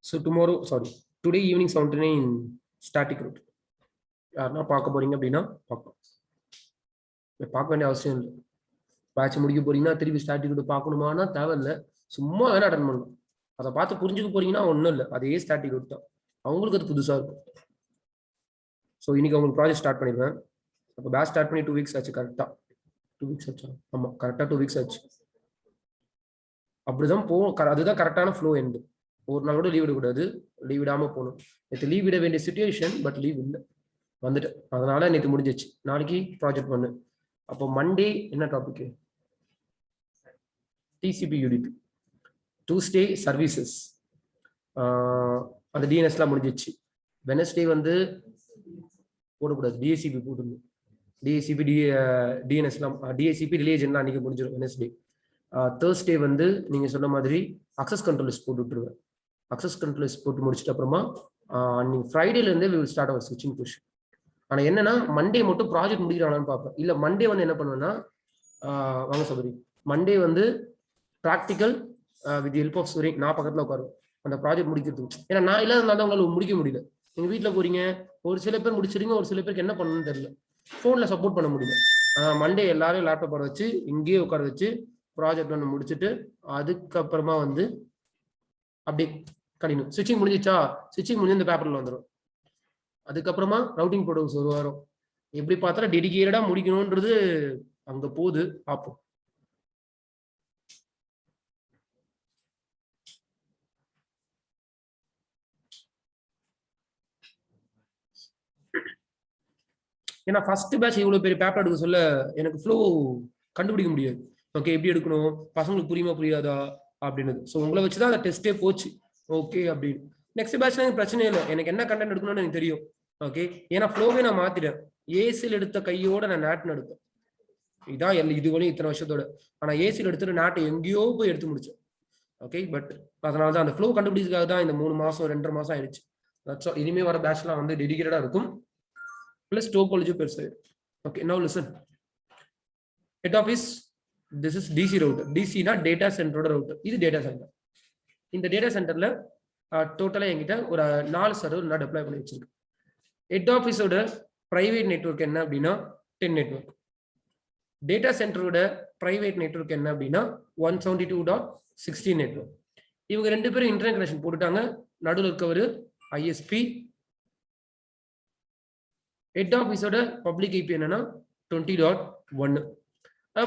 So tomorrow, sorry, today evening 7 in static route. யாருன்னா பார்க்க போறீங்க அப்படின்னா பார்க்கலாம். பார்க்க வேண்டிய அவசியம் இல்லை. பேட்ச் முடிக்க போறீங்கன்னா திருப்பி ஸ்டாட்டிக் ரூட் பார்க்கணுமானா தேவையில்லை. சும்மா வேணா அட்டன் பண்ணலாம். அதை பார்த்து புரிஞ்சுக்க போறீங்கன்னா ஒன்றும் இல்லை, அதே ஸ்டாட்டிக் ரூட் தான். அவங்களுக்கு அது புதுசாக இருக்கும். ஸோ இன்னைக்கு அவங்களுக்கு ப்ராஜெக்ட் ஸ்டார்ட் பண்ணிடுவேன். அப்போ பேட்ச் ஸ்டார்ட் பண்ணி 2 வீக்ஸ் ஆச்சு. கரெக்டாக 2 வீக்ஸ் ஆச்சா? ஆமாம், கரெக்டாக 2 வீக்ஸ் ஆச்சு. அப்படிதான் போகும். அதுதான் கரெக்டான ஃப்ளோ எண்டு. ஒரு நாள் கூட லீவ் விடக்கூடாது, லீவ் விடாமல் போகணும். நேற்று லீவ் விட வேண்டிய சுச்சுவேஷன், பட் லீவ் இல்லை, வந்துட்டேன். அதனால நேற்று முடிஞ்சிச்சு. நாளைக்கு ப்ராஜெக்ட் பண்ணு. அப்போ மண்டே என்ன topic? TCP UDP. Tuesday services, அந்த டிஎன்எஸ்லாம் முடிஞ்சிச்சு. வெனஸ்டே வந்து போடக்கூடாது, டிஎஸ்சிபி போட்டுருந்தோம். டிஎஸ்சிபி டிஎன்எஸ்லாம் டிஎஸ்சிபி ரிலேஜன்லாம் அன்றைக்கி முடிஞ்சிடும் வெனஸ்டே. தேர்ஸ்டே வந்து நீங்கள் சொன்ன மாதிரி அக்சஸ் கண்ட்ரோல் லிஸ்ட் போட்டு விட்டுருவேன். அக்சஸ் கண்ட்ரோல் லிஸ்ட் போட்டு முடிச்சிட்ட அப்புறமா அன்னைக்கு ஃப்ரைடேலேருந்தே வி வில் ஸ்டார்ட் அவர் ஸ்விட்சிங் புஷ். ஆனால் என்னன்னா மண்டே மட்டும் ப்ராஜெக்ட் முடிக்கிறானான்னு பார்ப்பேன். இல்லை மண்டே வந்து என்ன பண்ணுவேன்னா, வாங்க சபரி, மண்டே வந்து ப்ராக்டிக்கல் வித் ஹெல்ப் ஆஃப் சூரியன் நான் பக்கத்தில் உட்காருவேன் அந்த ப்ராஜெக்ட் முடிக்கிறதுக்கு. ஏன்னா நான் இல்லாதனால தான் உங்களுக்கு முடிக்க முடியல. நீங்கள் வீட்டில் போறீங்க, ஒரு சில பேர் முடிச்சிருங்க, ஒரு சில பேருக்கு என்ன பண்ணணும்னு தெரியல, ஃபோனில் சப்போர்ட் பண்ண முடியல. மண்டே எல்லாரும் லேப்டாப் வர வச்சு இங்கேயே உட்கார வச்சு ப்ராஜெக்ட் ஒன்று முடிச்சுட்டு அதுக்கப்புறமா வந்து அப்படி கண்டினியூ. ஸ்விட்சிங் முடிஞ்சிச்சா, ஸ்விட்சிங் முடிஞ்சு இந்த பேப்பரில் வந்துடும். அதுக்கப்புறமா ரவுட்டிங் ப்ரோட்டோகால்ஸ் ஒரு வாரம். எப்படி பார்த்தா டெடிகேட்டடா முடிக்கணும்ன்றது அங்க போகுது, பார்ப்போம். ஏன்னா ஃபர்ஸ்ட் பேட்ச் இவ்வளவு பெரிய பேப்பர் எடுக்க சொல்ல எனக்கு ஃப்ளோ கண்டுபிடிக்க முடியாது. ஓகே, எப்படி எடுக்கணும், பசங்களுக்கு புரியுமா புரியாதா அப்படின்னு. ஸோ உங்களை வச்சுதான் அந்த டெஸ்டே போச்சு. ஓகே அப்படின்னு நெக்ஸ்ட் பேட்ச்ல எனக்கு பிரச்சனை இல்லை, எனக்கு என்ன கண்டென்ட் எடுக்கணும்னு எனக்கு தெரியும். ஓகே, ஏன்னா ஃப்ளோவே நான் மாத்திட்டேன். ஏசியில் எடுத்த கையோட நான் நாட் எடுத்தேன். இதான் இதுவரையும் இத்தனை வருஷத்தோட. ஆனா ஏசியில் எடுத்துட்டு நாட்டை எங்கேயோ போய் எடுத்து முடிச்சேன். ஓகே, பட் அதனாலதான் அந்த ஃப்ளோ கண்டுபிடிச்சதுக்காக தான் இந்த 3 மாசம் 2.5 மாசம் ஆயிடுச்சு. இனிமே வர பேட்ச்லாம் வந்து டெடிகேட்டடா இருக்கும், பிளஸ் டோபாலஜி பெருசு. Okay, now listen. Head office, this is DC router. டிசினா டேட்டா சென்டரோட ரவுட்டர். இது டேட்டா சென்டர். இந்த டேட்டா சென்டர்ல டோட்டலா என்கிட்ட ஒரு 4 சர்வர் நான் டெப்ளாய் பண்ணி வச்சிருக்கேன். ஹெட் ஆஃபீஸோட பிரைவேட் நெட்வொர்க் என்ன அப்படின்னா 10 நெட்வொர்க். டேட்டா சென்டரோட பிரைவேட் நெட்வொர்க் என்ன அப்படின்னா 172.16 நெட்வொர்க். இவங்க 2 பேரும் இன்டர்நெட் கனெக்ஷன் போட்டுட்டாங்க. நடுவில் இருக்கவர் ஐஎஸ்பி. ஹெட் ஆஃபீஸோட பப்ளிக் ஐபி என்னன்னா 20.1.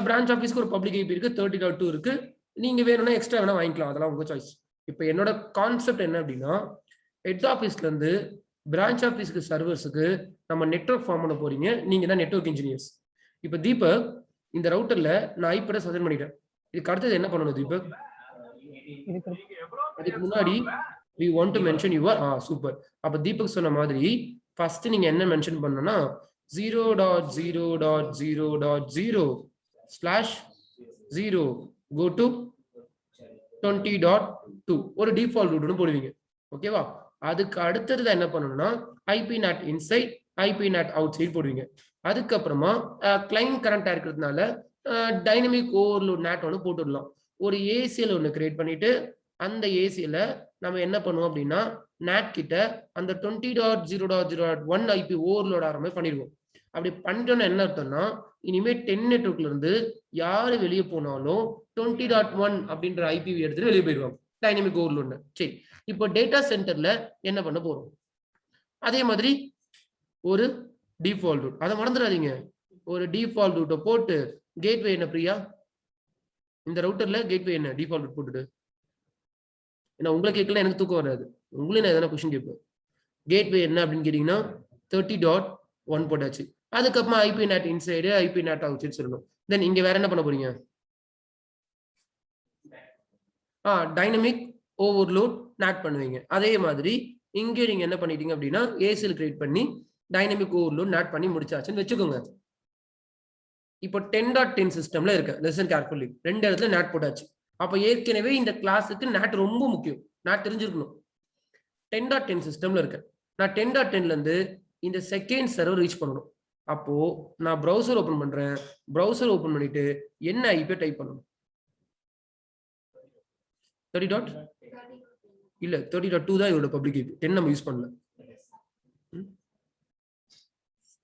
பிரான்ச் ஆஃபீஸ்க்கு ஒரு பப்ளிக் ஐபி இருக்கு, 30.2 இருக்கு. நீங்க வேணும்னா எக்ஸ்ட்ரா வேணா வாங்கிக்கலாம், அதெல்லாம் உங்க சாய்ஸ். இப்போ என்னோட கான்செப்ட் என்ன அப்படின்னா, ஹெட் ஆஃபீஸ்ல இருந்து பிரான்ச் ஆஃபீஸ்க்கு சர்வர்ஸுக்கு நம்ம நெட்வொர்க் ஃபார்ம் பண்ண போறீங்க. நீங்க தான் நெட்வொர்க் இன்ஜினியர்ஸ். இப்போ தீபக் இந்த ரவுட்டர்ல நான் ஐபி அட்ரஸ் அசைன் பண்ணிட்டேன். இதுக்கு அடுத்தது என்ன பண்ணணும் தீபக்? அதுக்கு முன்னாடி we want to mention your super. அப்ப தீபக் சொன்ன மாதிரி ஃபர்ஸ்ட் நீங்க என்ன மென்ஷன் பண்ணனும்னா 0.0.0.0/0 go to 20.2 ஒரு டிஃபால்ட் ரூட்னு போடுவீங்க. ஓகேவா? அதுக்கு அடுத்தது என்ன பண்ணணும்னா IP NAT inside, IP NAT outside போடுவீங்க. அதுக்கப்புறமா கிளைண்ட் கரண்டா இருக்கிறதுனால டைனமிக் ஓவர்லோட் நாட் ஒன்று போட்டுடலாம். ஒரு ஏசிஎல் ஒன்று கிரியேட் பண்ணிட்டு அந்த ஏசியில நம்ம என்ன பண்ணுவோம் அப்படின்னா நாட் கிட்ட அந்த 20.0.0.1 ஐபி ஓவர்லோட் ஆகிற மாதிரி பண்ணிடுவோம். அப்படி பண்ணிட்டோம்னா என்ன அர்த்தம்னா இனிமே 10 நெட்வொர்க்ல இருந்து யாரு வெளியே போனாலும் 20.1 அப்படின்ற ஐபி எடுத்துட்டு வெளியே போயிடுவாங்க டைனமிக் ஓவர்லோட். சரி, இப்போ டேட்டா சென்டர்ல என்ன பண்ண போறோம்? அதே மாதிரி ஒரு டிஃபால்ட் ரூட், அதை மறந்துடாதீங்க. ஒரு டிஃபால்ட் ரூட்டை போட்டு கேட்வே என்ன பிரியா, இந்த ரவுட்டர்ல கேட்வே என்ன டிஃபால்ட் ரூட் போட்டுட்டு, ஏன்னா உங்களை கேட்கல எனக்கு தூக்கம் வராது, உங்களே நான் எதனா கொஸ்டின் கேட்பேன். கேட்வே என்ன அப்படின்னு கேட்டீங்கன்னா 30.1 போட்டாச்சு. அதுக்கப்புறமா IP not inside, IP NAT out side சொல்லணும். தென் இங்க வேற என்ன பண்ண போறீங்க? டைனமிக் ஓவர்லோட் நாட் பண்ணுவீங்க. அதே மாதிரி இங்கே நீங்க என்ன பண்ணிட்டீங்க அப்படின்னா ஏசிஎல் கிரியேட் பண்ணி டைனமிக் ஓவர்லோட் நாட் பண்ணி முடிச்சாச்சுன்னு வச்சுக்கோங்க. இப்போ 10.10 சிஸ்டம்ல இருக்கு. Listen carefully. 2 இடத்துல நாட் போட்டாச்சு. அப்ப ஏற்கனவே இந்த கிளாஸுக்கு நாட் ரொம்ப முக்கியம், நாட் தெரிஞ்சிருக்கணும். 10.10 சிஸ்டம்ல இருக்கு. நான் 10.10ல இருந்து இந்த செகண்ட் சர்வர் ரீச் பண்ணணும். அப்போ நான் ப்ரௌசர் ஓபன் பண்றேன். ப்ரௌசர் ஓபன் பண்ணிட்டு என்ன ஐபி டைப் பண்ணணும்? 30. இல்ல 30.2 தான் இதோட பப்ளிக் ஐபி. 10 நம்ம யூஸ் பண்ணல.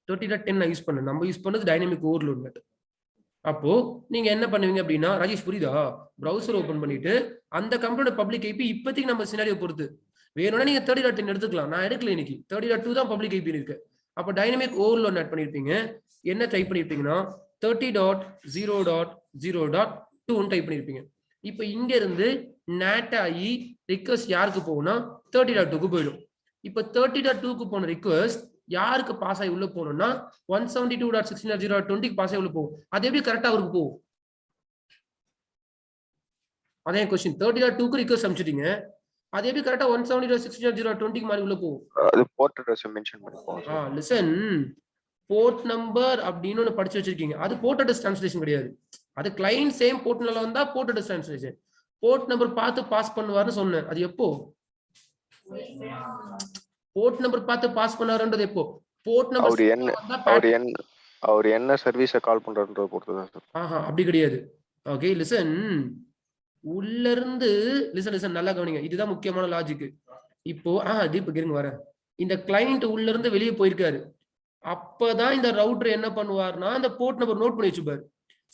30.10 நான் யூஸ் பண்ணேன். நம்ம யூஸ் பண்ணது டைனமிக் ஓவர்லோட் நெட். அப்போ நீங்க என்ன பண்ணுவீங்க அப்படின்னா, ராஜேஷ் புரியுதா? ப்ரௌசர் ஓபன் பண்ணிட்டு அந்த கம்பெனியோட பப்ளிக் ஐபி இப்போதைக்கு நம்ம சினாரியோ பொறுத்து வேணும்னா நீங்க 30.10 எடுத்துக்கலாம். நான் எடுக்கல இன்னைக்கு. 30.2 தான் பப்ளிக் ஐபி இருக்கு. அப்ப டைனமிக் ஓவர்லோட் நெட் பண்ணிருப்பீங்க. என்ன டைப் பண்ணிருப்பீங்கன்னா 30.0.0.2 டைப் பண்ணிருப்பீங்க. இப்போ இங்க இருந்து நேட் ஆகி ரிக்வெஸ்ட் யாருக்கு போகும்னா 30.2க்கு போயிடும். இப்போ 30.2க்கு போன ரிக்வெஸ்ட் யாருக்கு பாஸ் ஆகி உள்ள போகணும்னா 172.16.0.20க்கு பாஸ் ஆகி உள்ள போகும். அது எப்படி கரெக்டா அவருக்கு போகும்? அதே கொஸ்டின் 30.2க்கு ரிக்வெஸ்ட் அனுப்பிச்சிட்டீங்க. அது எப்படி கரெக்டா 172.16.0.20க்கு மாதிரி உள்ள போகும்? அது போர்ட் அட்ரஸ் மென்ஷன் பண்ணிப்போம். லிசன், போர்ட் நம்பர் அப்படின்னு ஒன்று படிச்சு வச்சிருக்கீங்க. அது போர்ட் அட்ரஸ் டிரான்ஸ்லேஷன் கிடையாது. அது கிளைண்ட் சேம் போர்ட் நம்பர்ல வந்தா port address translation. Port number பார்த்து பாஸ் பண்ணுவாருன்னு சொன்னேன். அது எப்போ? போர்ட் நம்பர் பார்த்து பாஸ் பண்ணாருன்றது எப்போ? போர்ட் நம்பர் அவர் என்ன சர்வீஸை கால் பண்றாருன்றத பொறுத்து தான் சார். அப்படி கிடையாது. ஓகே லிசன், உள்ள இருந்து லிசன் நல்லா கவனிங்க. இதுதான் முக்கியமான லாஜிக். இப்போ தீபக் இருங்க வர. இந்த கிளைண்ட் உள்ள இருந்து வெளியே போயிருக்காரு. அப்பதான் இந்த ரவுட்டர் என்ன பண்ணுவார்னா அந்த போர்ட் நம்பர் நோட் பண்ணி வச்சுப்பாரு.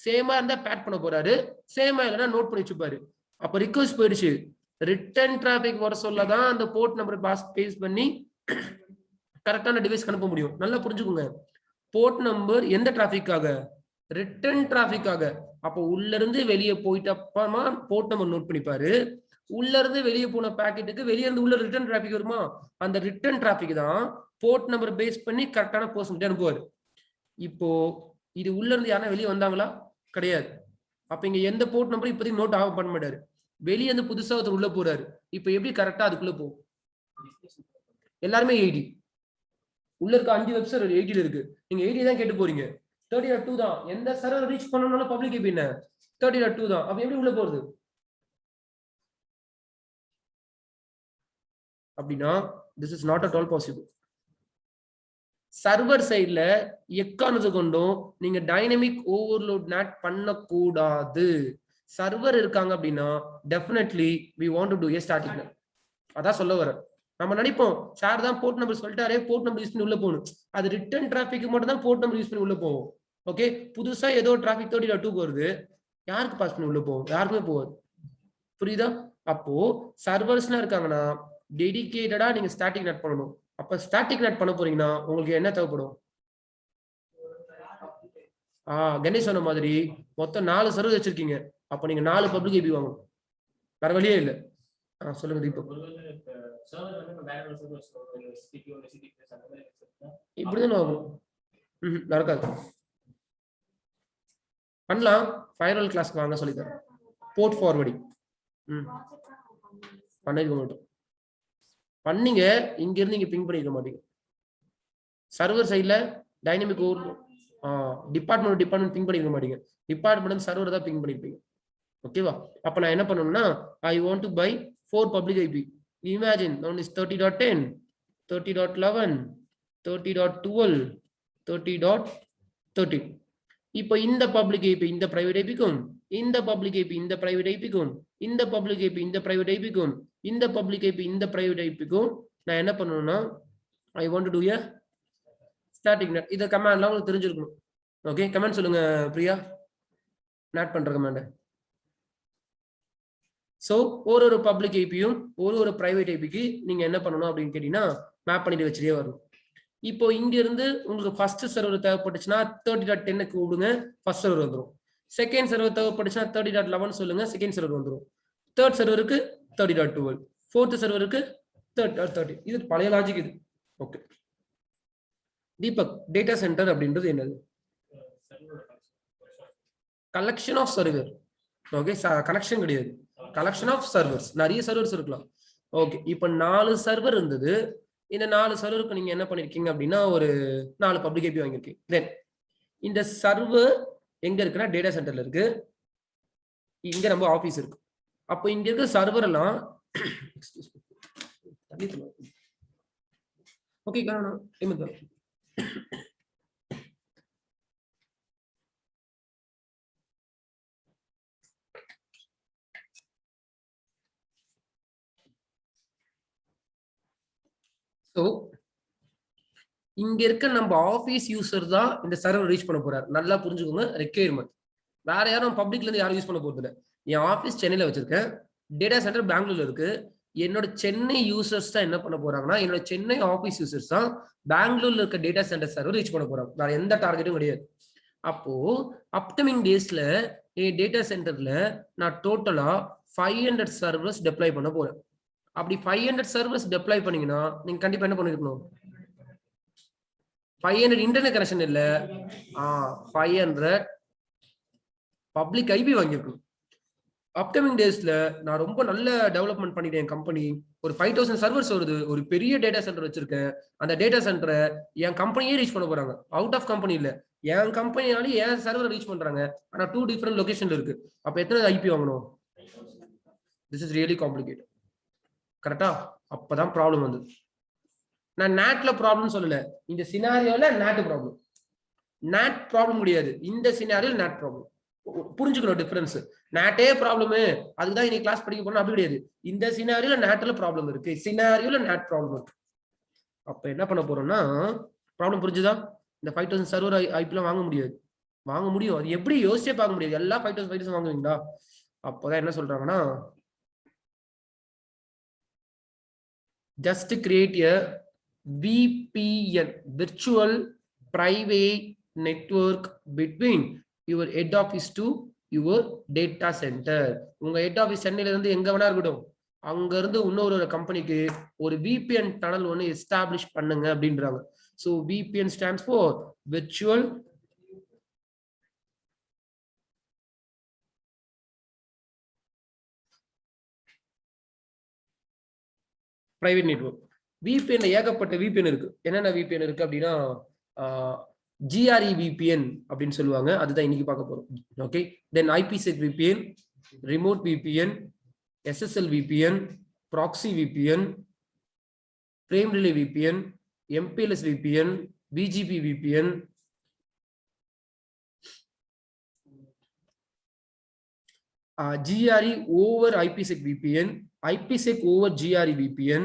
சேமா இருந்தா பேட் பண்ண போறாரு, சேமா இல்லைன்னா நோட் பண்ணி வச்சுப்பாரு. அப்ப ரிக்வெஸ்ட் போயிடுச்சு. ரிட்டர்ன் டிராபிக் வர சொல்லதான் அந்த போர்ட் நம்பர் பேஸ் பண்ணி கரெக்டான டிவைஸ் அனுப்ப முடியும். நல்லா புரிஞ்சுக்கோங்க. போர்ட் நம்பர் எந்த டிராபிக்காக? ரிட்டர்ன் டிராபிக்காக. அப்போ உள்ள இருந்து வெளியே போயிட்டப்பமா போர்ட் நம்பர் நோட் பண்ணிப்பாரு. உள்ள இருந்து வெளியே போன பாக்கெட்டுக்கு வெளியே இருந்து உள்ள ரிட்டர்ன் டிராபிக் வருமா? அந்த ரிட்டர்ன் டிராபிக் தான் போர்ட் நம்பர் பேஸ் பண்ணி கரெக்டான பர்சன் அனுப்புவாரு. இப்போ இது உள்ள இருந்து யாரா வெளியே வந்தாங்களா? கிடையாது. அப்ப இங்க எந்த போர்ட் நம்பர் இப்போதைக்கு நோட் ஆக பண்ண மாட்டாரு. வெளியே இருந்து புதுசா ஒருத்தர் உள்ள போறாரு. இப்ப எப்படி கரெக்டா அதுக்குள்ள போகும்? எல்லாருமே 80. உள்ள இருக்க 5 வெப்சைட் 80ல இருக்கு. நீங்க 80 தான் கேட்டு போறீங்க. 30.2 தான். எந்த சர்வர் ரீச் பண்ணனும்னாலும் பப்ளிக் ஐபி என்ன? 30.2 தான். அப்ப எப்படி உள்ள போறது? அப்படின்னா this is not at all possible. Server சைட்ல எக்கானது கொண்டும் நீங்க டைனமிக் ஓவர்லோட் நேட் பண்ணக்கூடாது. சர்வர் இருக்காங்க அப்படின்னா definitely we want to do a static net. அதான் சொல்ல வரேன். நம்ம நினைப்போம் சார் தான் போர்ட் நம்பர் சொல்லிட்டாரே, போர்ட் நம்பர் யூஸ் பண்ணி உள்ள போகணும். அது ரிட்டர்ன் டிராபிக் மட்டும் தான் போர்ட் நம்பர் யூஸ் பண்ணி உள்ள போகும். ஓகே, புதுசா ஏதோ டிராபிக் 30.2 வருது, யாருக்கு பாஸ் பண்ணி உள்ள போகும்? யாருக்குமே போகாது. புரியுதா? அப்போ சர்வர்ஸ்லாம் இருக்காங்கன்னா டெடிகேட்டடா நீங்க ஸ்டாட்டிக் நெட் பண்ணணும். அப்ப ஸ்டாட்டிக் நெட் பண்ண போறீங்கன்னா உங்களுக்கு என்ன தேவைப்படும்? கணேஷ் சொன்ன மாதிரி மொத்தம் 4 சர்வர் வச்சிருக்கீங்க. அப்ப நீங்க 4 பப்ளிக் ஐபி வாங்கணும். வேற வழியே இல்லை. சொல்லுங்க தீபக். இப்படிதான் ஆகும். நடக்காது. பண்ணலாம். ஃபயர்வால் கிளாஸ்க்கு வாங்க சொல்லி தரேன். போர்ட் ஃபார்வர்டிங் பண்ணிருக்க மாட்டோம். பண்ணீங்க, இங்க இருந்து நீங்க பிங் பண்ணிருக்க மாட்டீங்க. சர்வர் சைட்ல டைனமிக் ஓவர் டிபார்ட்மெண்ட் பிங் பண்ணிருக்க மாட்டீங்க. டிபார்ட்மெண்ட் சர்வர் தான் பிங் பண்ணிருப்பீங்க. ஓகேவா? அப்ப நான் என்ன பண்ணணும்னா I want to buy 4 public IP. Imagine one is 30.10, 30.11, 30.12, 30.13. இப்போ இந்த பப்ளிக் ஐபி இந்த பிரைவேட் ஐபிக்கும், இந்த பப்ளிக் ஐபி இந்த பிரைவேட் ஐபிக்கும், இந்த பப்ளிக் ஐபி இந்த பிரைவேட் ஐபிக்கும், இந்த பப்ளிக் ஐபி இந்த பிரைவேட் ஐபிக்கும் நான் என்ன பண்ணணும்னா I want to do a static NAT. இத கமாண்ட்லாம் உங்களுக்கு தெரிஞ்சிருக்கணும். ஓகே, கமாண்ட் சொல்லுங்க பிரியா. நெட் பண்ற கமாண்ட். சோ ஒரு பப்ளிக் ஐபியும் ஒரு பிரைவேட் ஐபிக்கு நீங்க என்ன பண்ணணும் அப்படின்னு கேட்டீங்கன்னா மேப் பண்ணிட்டு வச்சுட்டே வரணும். இப்போ இங்க இருந்து உங்களுக்கு ஃபர்ஸ்ட் சர்வர் தேவைப்பட்டுச்சுன்னா 30.10 கூப்பிடுங்க, ஃபர்ஸ்ட் சர்வர் வந்துடும். செகண்ட் சர்வர் தேவைப்பட்டுச்சுன்னா 30.11 சொல்லுங்க, செகண்ட் சர்வர் வந்துடும். தேர்ட் சர்வருக்கு 30.12, ஃபோர்த் சர்வருக்கு 30.30. இது பழைய லாஜிக் இது. ஓகே தீபக், டேட்டா சென்டர் அப்படின்றது என்னது? Collection of server. Okay, connection கிடையாது, கலெக்ஷன் ஆஃப் சர்வர்ஸ். நிறைய சர்வர்ஸ் இருக்கலாம். ஓகே, இப்போ 4 சர்வர் இருந்தது. இந்த 4 சர்வருக்கு நீங்க என்ன பண்ணிருக்கீங்க அப்படின்னா ஒரு 4 பப்ளிக் ஐபி வாங்கிருக்கீங்க. தென் இந்த சர்வர் எங்க இருக்குன்னா டேட்டா சென்டர்ல இருக்கு. இங்க நம்ம ஆபீஸ் இருக்கு. அப்போ இங்க இருக்க சர்வர் எல்லாம் ஓகே ஸோ இங்க இருக்க நம்ம ஆஃபீஸ் யூசர் தான் இந்த சர்வர் ரீச் பண்ண போறாரு. நல்லா புரிஞ்சுக்கோங்க, ரெக்யர்மெண்ட். வேற யாரும் பப்ளிக்ல இருந்து யாரும் யூஸ் பண்ண போறது இல்லை. என் ஆஃபீஸ் சென்னையில வச்சிருக்கேன், டேட்டா சென்டர் பெங்களூர்ல இருக்கு. என்னோட சென்னை யூசர்ஸ் தான் என்ன பண்ண போறாங்கன்னா, என்னோட சென்னை ஆஃபீஸ் யூசர்ஸ் தான் பெங்களூர்ல இருக்க டேட்டா சென்டர் சர்வர் ரீச் பண்ண போறாங்க. வேற எந்த டார்கெட்டும் கிடையாது. அப்போ அப்கமிங் டேஸ்ல டேட்டா சென்டர்ல நான் டோட்டலா 500 சர்வர்ஸ் டெப்ளாய் பண்ண போறேன். அப்படி 500 சர்வர்ஸ் டெப்ளாய் பண்ணீங்கன்னா நீங்க கண்டிப்பா என்ன பண்ணிருக்கணும்? 500 இன்டர்நெட் கனெக்ஷன் இல்ல, 500 பப்ளிக் ஐபி வாங்கியிருக்கணும். அப்கமிங் டேஸ்ல நான் ரொம்ப நல்ல டெவலப்மெண்ட் பண்ணிட்டேன். கம்பெனி ஒரு 5000 சர்வர்ஸ் வருது, ஒரு பெரிய டேட்டா சென்டர் வச்சிருக்கேன். அந்த டேட்டா சென்டரை என் கம்பெனியே ரீச் பண்ண போறாங்க. அவுட் ஆஃப் கம்பெனி இல்ல, என் கம்பெனியாலே என் சர்வர் ரீச் பண்றாங்க. ஆனா 2 டிஃபரெண்ட் லொகேஷன்ல இருக்கு. அப்ப எத்தனை ஐபி வாங்கணும்? This is really complicated. கரெக்டா? அப்பதான் ப்ராப்ளம் வந்து. நான் நேட்ல ப்ராப்ளம் சொல்லல, இந்த சினாரியோல நேட் ப்ராப்ளம். நேட் ப்ராப்ளம் முடியாது, இந்த சினாரியோல நேட் ப்ராப்ளம். புரிஞ்சுக்கணும் டிஃபரன்ஸ். நேட்டே ப்ராப்ளம், அதுக்குதான் இன்னைக்கு கிளாஸ் படிக்க போறோம் அப்படி கிடையாது. இந்த சினாரியோல நேட்ல ப்ராப்ளம் இருக்கு, சினாரியோல நேட் ப்ராப்ளம் இருக்கு. அப்ப என்ன பண்ண போறோம்னா, ப்ராப்ளம் புரிஞ்சுதா? இந்த 5000 சர்வர் ஐபிலாம் வாங்க முடியாது. வாங்க முடியும், அது எப்படி யோசிச்சே பார்க்க முடியாது. எல்லா 5000 வாங்குவீங்களா? அப்பதான் என்ன சொல்றாங்கன்னா, just create a VPN, virtual private network between your head office to your data center. உங்க head office சென்னையில இருந்து எங்க வேணா இருக்கட்டும், அங்க இருந்து இன்னொரு கம்பெனிக்கு ஒரு VPN டனல் ஒன்னு எஸ்டாப்ளிஷ் பண்ணுங்க அப்படின்றாங்க. So VPN stands for virtual private network. VPN ஏகப்பட்ட VPN இருக்கு. என்னென்ன VPN இருக்கு அப்படின்னா, GRE VPN அப்படின்னு சொல்லுவாங்க. அதுதான் இன்னைக்கு பார்க்க போறோம். Okay, then IPsec VPN, remote VPN, SSL VPN, proxy VPN, frame relay VPN, MPLS VPN, BGP VPN, GRE over IPsec VPN, IPsec over GRE VPN,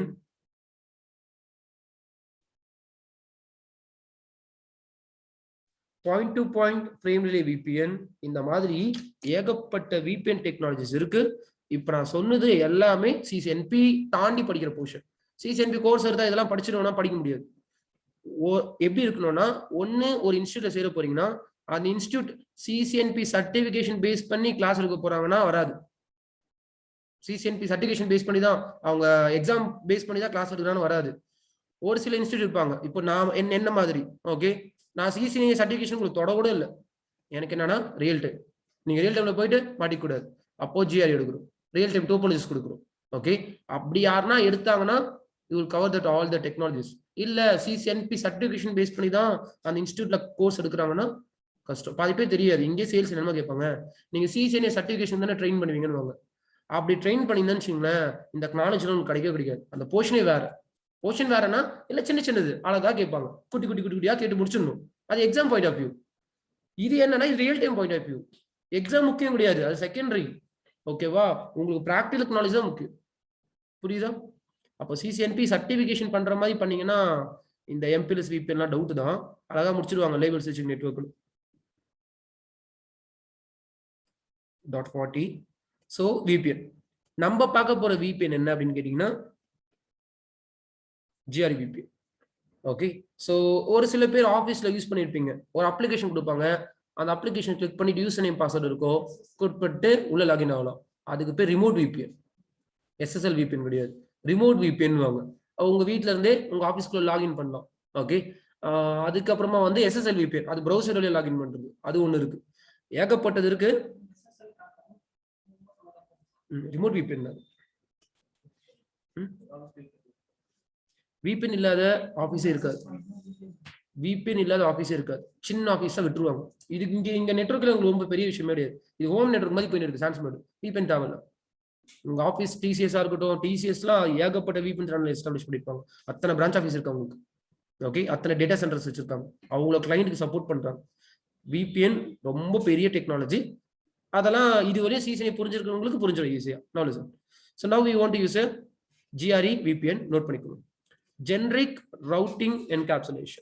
point to point frame relay VPN. இந்த மாதிரி ஏகப்பட்ட VPN technologies இருக்கு. இப்ப நான் சொன்னது எல்லாமே CCNP தாண்டி படிக்கிற போர்ஷன். CCNP கோர்ஸ் இருந்தா இதெல்லாம் படிச்சிடணும்னா படிக்க முடியாது. எப்படி இருக்கணும்னா, ஒன்னு ஒரு இன்ஸ்டியூட்ல சேர போறீங்கன்னா அந்த இன்ஸ்டியூட் CCNP சர்டிபிகேஷன் பேஸ் பண்ணி கிளாஸ் எடுக்க போறாங்கன்னா வராது. CCNP சர்டிபிகேஷன் பேஸ் பண்ணி தான், அவங்க எக்ஸாம் பேஸ் பண்ணி தான் கிளாஸ் எடுக்கிறான்னு வராது. ஒரு சில இன்ஸ்டியூட் இருப்பாங்க. இப்போ நான் என்ன மாதிரி, ஓகே, நான் CCNA சர்டிபிகேஷன் உங்களுக்கு தொட கூட இல்லை. எனக்கு என்னன்னா ரியல் டைம். நீங்க ரியல் டைம்ல போயிட்டு மாட்டிக்கூடாது. அப்போ GRE எடுக்கிறோம், ரியல் டைம் டோபாலஜிஸ் கொடுக்குறோம். ஓகே, அப்படி யாருன்னா எடுத்தாங்கன்னா you will cover that all the technologies. இல்ல CCNP சர்டிபிகேஷன் பேஸ் பண்ணி தான் அந்த இன்ஸ்டியூட்ல கோர்ஸ் எடுக்கிறாங்கன்னா கஷ்டம். பாதி பேர் தெரியாது. இங்கே சேல்ஸ் என்னமா கேட்பாங்க, நீங்க CCNA சர்டிபிகேஷன் தானே ட்ரெயின் பண்ணுவீங்கன்னு. அப்படி ட்ரெயின் பண்ணியிருந்தேன்னு வச்சுங்களேன், இந்த நாலேஜ் உங்களுக்கு கிடைக்காது. அந்த போர்ஷனே வேற. போர்ஷன் வேறனா இல்ல சின்ன சின்னது அழகா கேட்பாங்க, குட்டி குட்டி குட்டி குட்டியா கேட்டு முடிச்சிடணும். அது எக்ஸாம் பாயிண்ட் ஆஃப் வியூ. இது என்னன்னா real time point of view. Exam முக்கியம் கிடையாது, அது செகண்டரி. ஓகேவா? உங்களுக்கு பிராக்டிகல் நாலேஜ் தான் முக்கியம். புரியுதா? அப்போ CCNP சர்டிபிகேஷன் பண்ற மாதிரி பண்ணீங்கன்னா இந்த MPLS VPN எல்லாம் டவுட் தான், அழகா முடிச்சிருவாங்க. லேபிள் ஸ்விட்சிங் நெட்வொர்க் .40. ஸோ VPN நம்ம பார்க்க போற VPN என்ன அப்படின்னு கேட்டீங்கன்னா GRE VPN. ஓகே, ஸோ ஒரு சில பேர் ஆஃபீஸ்ல யூஸ் பண்ணியிருப்பீங்க, ஒரு அப்ளிகேஷன் கொடுப்பாங்க, அந்த அப்ளிகேஷன் கிளிக் பண்ணிட்டு யூசர் நேம் பாஸ்வேர்டு இருக்கும், கொடுத்துட்டு உள்ள லாகின் ஆகலாம். அதுக்கு பேர் ரிமோட் VPN. SSL VPN கிடையாது, ரிமோட் VPN வாங்க. உங்க வீட்டுல இருந்தே உங்க ஆஃபீஸ்க்குள்ள லாகின் பண்ணலாம். ஓகே, அதுக்கப்புறமா வந்து SSL VPN, அது ப்ரௌசர் வழியா லாகின் பண்றது, அது ஒண்ணு இருக்கு. ஏகப்பட்டது இருக்கு. ரிமோட் VPN தான். VPN இல்லாத ஆபீஸே இருக்காது. VPN இல்லாத ஆபீஸே இருக்காது. சின்ன ஆபீஸா விட்டுருவாங்க. இது இங்க நெட்வொர்க்ல உங்களுக்கு ரொம்ப பெரிய விஷயமே கிடையாது. இது ஹோம் நெட்வொர்க் மாதிரி போயிட்டு இருக்கு. சாம்சங் VPN தேவையில்ல. உங்க ஆபீஸ் TCS-ஆ இருக்கட்டும், TCS-லாம் ஏகப்பட்ட VPN சேனல் எஸ்டாப்ளிஷ் பண்ணிருப்பாங்க. அத்தனை பிரான்ச் ஆஃபீஸ் இருக்கு அவங்களுக்கு. ஓகே, அத்தனை டேட்டா சென்டர்ஸ் வச்சிருக்காங்க, அவங்கள கிளைண்ட்டுக்கு சப்போர்ட் பண்றாங்க. VPN ரொம்ப பெரிய டெக்னாலஜி. அதெல்லாம் இதுவரையும் CCNA புரிஞ்சிருக்கிறவங்களுக்கு புரிஞ்சிடும் ஈஸியா. Knowledge. So now we want to use GRE VPN. Note பண்ணிக்கணும். generic routing encapsulation.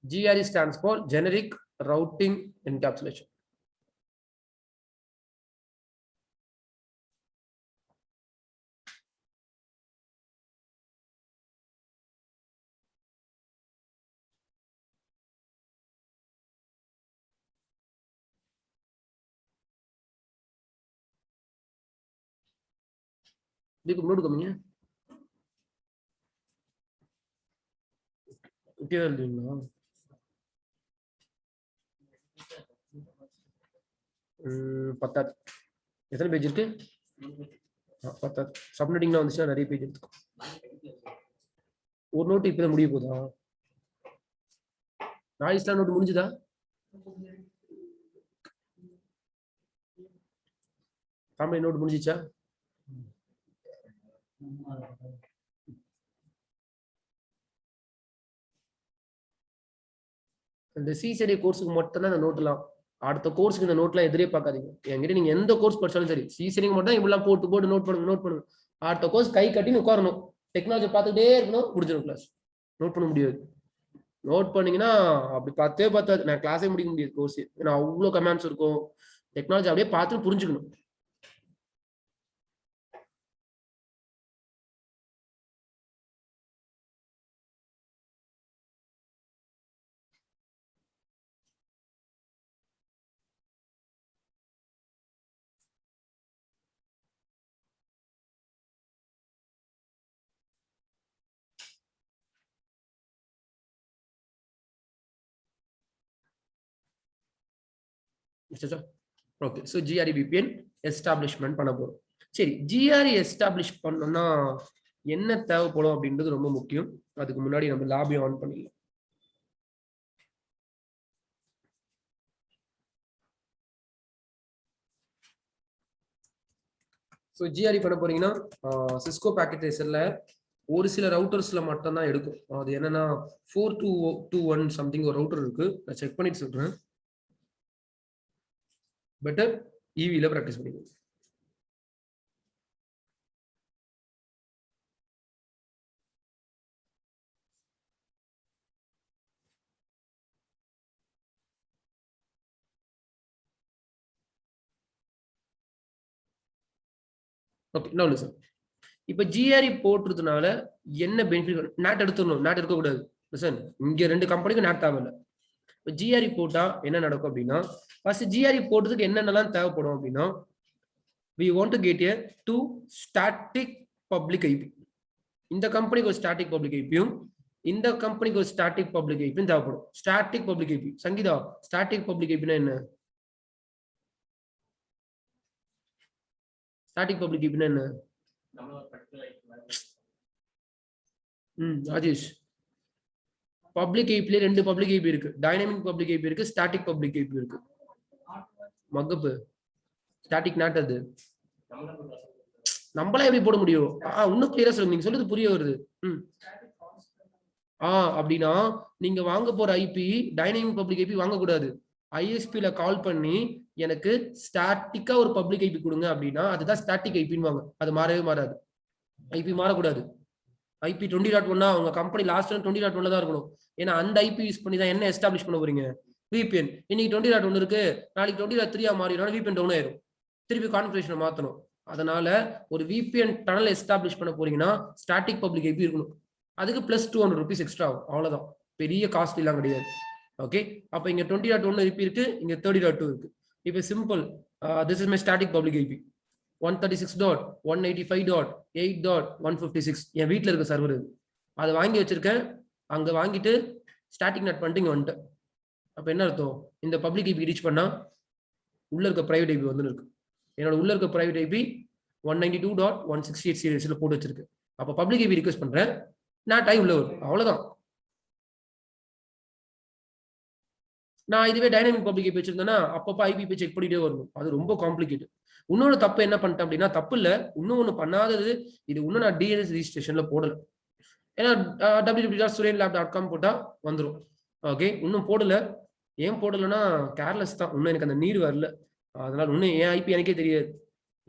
GRE stands for generic routing encapsulation. இதுக்கு முன்னாடி கம்மியா ஓகே இல்லைங்களா? பத்தாது. எத்தனை பேஜ் இருக்கு? பத்தாது. சப்மிட்டிங்ல வந்துச்சுன்னா நிறைய பேஜ் எடுத்துக்கும். ஒரு நோட்டு இப்பதான் முடிய போதா? நாய்ஸ்லாம் நோட்டு முடிஞ்சுதா? தமிழ் நோட்டு முடிஞ்சிச்சா? இந்த சிசெடி கோர்ஸுக்கு மட்டும் தான் இந்த நோட்லாம். அடுத்த கோர்ஸுக்கு இந்த நோட்லாம் எதிரே பார்க்காதீங்க. என்கிட்ட நீங்க எந்த கோர்ஸ் படிச்சாலும் சரி, சிசெடிக்கு மட்டும் தான் இப்படிலாம் போட்டு நோட் பண்ணுங்க. அடுத்த கோர்ஸ் கை கட்டி உட்காரணும், டெக்னாலஜி பார்த்துக்கிட்டே இருக்கணும், முடிஞ்சிடும் கிளாஸ். நோட் பண்ண முடியாது. நோட் பண்ணீங்கன்னா அப்படி பார்த்தாது நான் கிளாஸே முடிக்க முடியாது கோர்ஸ். ஏன்னா அவ்வளோ கமெண்ட்ஸ் இருக்கும். டெக்னாலஜி அப்படியே பார்த்து புரிஞ்சுக்கணும். Okay, so GRE VPN establishment பண்ண போறோம். சரி, ஜிஆர்இ எஸ்டாப்ளிஷ் பண்ணோம்னா என்ன தேவைப்படும் அப்படின்றது ரொம்ப முக்கியம். அதுக்கு முன்னாடி நம்ம லாபி ஆன் பண்ணிடலாம். ஸோ ஜிஆர்இ பண்ண போறீங்கன்னா சிஸ்கோ பேக்கெட் ரேசர்ல ஒரு சில ரவுட்டர்ஸ்ல மட்டும் தான் எடுக்கும். அது என்னன்னா 4221 சம்திங் ஒரு ரவுட்டர் இருக்கு. நான் செக் பண்ணிட்டு சொல்றேன். பெட்டர் ஈவில பிராக்டிஸ் பண்ணிக்கணும். Okay, no listen. இப்ப ஜிஆர்இ போட்டுறதுனால என்ன பெனிஃபிட்? நாட் எடுத்துடணும், நாட் எடுக்கக்கூடாது. லிசன், இங்க 2 கம்பெனிக்கும் நாட் தேவையில்லை. இப்போ ஜிஆர்இ போட்டா என்ன நடக்கும் அப்படின்னா, ஃபர்ஸ்ட் ஜிஆர்இ போட்டதுக்கு என்னென்னலாம் தேவைப்படும் அப்படின்னா, we want to get a 2 static public IP. இந்த கம்பெனிக்கு ஒரு ஸ்டாட்டிக் பப்ளிக் ஐபியும் இந்த கம்பெனிக்கு ஒரு ஸ்டாட்டிக் பப்ளிக் ஐபியும் தேவைப்படும். Static public IP Sangeetha, static public ஐபினா என்ன? ஸ்டாட்டிக் பப்ளிக் ஐபினா என்ன? ராஜேஷ், பப்ளிக் ஐபில 2 பப்ளிக் ஐபி இருக்கு. டைனமிக் பப்ளிக் ஐபி இருக்கு, ஸ்டாட்டிக் பப்ளிக் ஐபி இருக்கு. மகப்பு ஸ்டாட்டிக் நாட். அது நம்மளா எப்படி போட முடியும்? இன்னும் கிளியரா சொல்லுங்க, நீங்க சொல்றது புரிய வருது. அப்படின்னா நீங்க வாங்க போற ஐபி டைனமிக் பப்ளிக் ஐபி வாங்கக்கூடாது. ஐஎஸ்பில கால் பண்ணி எனக்கு ஸ்டாட்டிக்கா ஒரு பப்ளிக் ஐபி கொடுங்க அப்படின்னா அதுதான் ஸ்டாட்டிக் ஐபின்னு வாங்க. அது மாறவே மாறாது. ஐபி மாறக்கூடாது. ஐபி 20.1 உங்க கம்பெனி லாஸ்ட் 20.1 தான் இருக்கணும். ஏன்னா அந்த ஐபி யூஸ் பண்ணி தான் என்ன எஸ்டாப்ளிஷ் பண்ண போறீங்க? VPN. இன்னைக்கு 20.1 இருக்கு, நாளைக்கு 20.3 மாறிடும், VPN டவுன் ஆயிரும். திருப்பி கான்ஃபிகரேஷனை மாத்தணும். அதனால ஒரு VPN டனல் எஸ்டாப்ளிஷ் பண்ண போறீங்கன்னா ஸ்டாட்டிக் பப்ளிக் ஐபி இருக்கணும். அதுக்கு பிளஸ் 200 rupees எக்ஸ்ட்ரா ஆகும். அவ்வளவுதான், பெரிய காஸ்ட் எல்லாம் கிடையாது. ஓகே, அப்ப இங்க 20.1 ஐபி இருக்கு, இங்க 30.2 இருக்கு. இப்ப simple, this is my static public IP 136.185.8.156. என் வீட்டில் இருக்க சர்வர் இது. அதை வாங்கி வச்சிருக்கேன். அங்க வாங்கிட்டு ஸ்டாட்டிக் நெட் பண்ணிட்டு இங்க வந்துட்டேன். அப்ப என்ன அர்த்தம்? இந்த பப்ளிக் ஐபி ரீச் பண்ணா உள்ள இருக்க பிரைவேட் ஐபி வந்து இருக்கு. என்னோட உள்ள இருக்க பிரைவேட் ஐபி 192.168 சீரியஸ்ல போட்டு வச்சிருக்கு. அப்ப பப்ளிக் ஐபி ரிக்வெஸ்ட் பண்றேன், நாட் உள்ள வரும். அவ்வளவுதான். நான் இதுவே டைனமிக் பப்ளிக் ஐபி வச்சிருந்தேன்னா அப்பப்போ ஐபி செக் பண்ணிட்டே வரணும். அது ரொம்ப காம்ப்ளிகேட்டட். இன்னொரு தப்பு என்ன பண்ணிட்டேன் அப்படின்னா, தப்பு இல்ல, இன்னொன்னு பண்ணாதது இது. இன்னும் நான் டிஎன்எஸ் ரிஜிஸ்ட்ரேஷன்ல போடல. ஏன்னா www.suryanlab.com போட்டா வந்துடும். ஓகே, இன்னும் போடல. ஏன் போடலன்னா கேர்லெஸ் தான், இன்னும் எனக்கு அந்த நீர் வரல. அதனால இன்னும் என் ஐபி எனக்கே தெரியாது.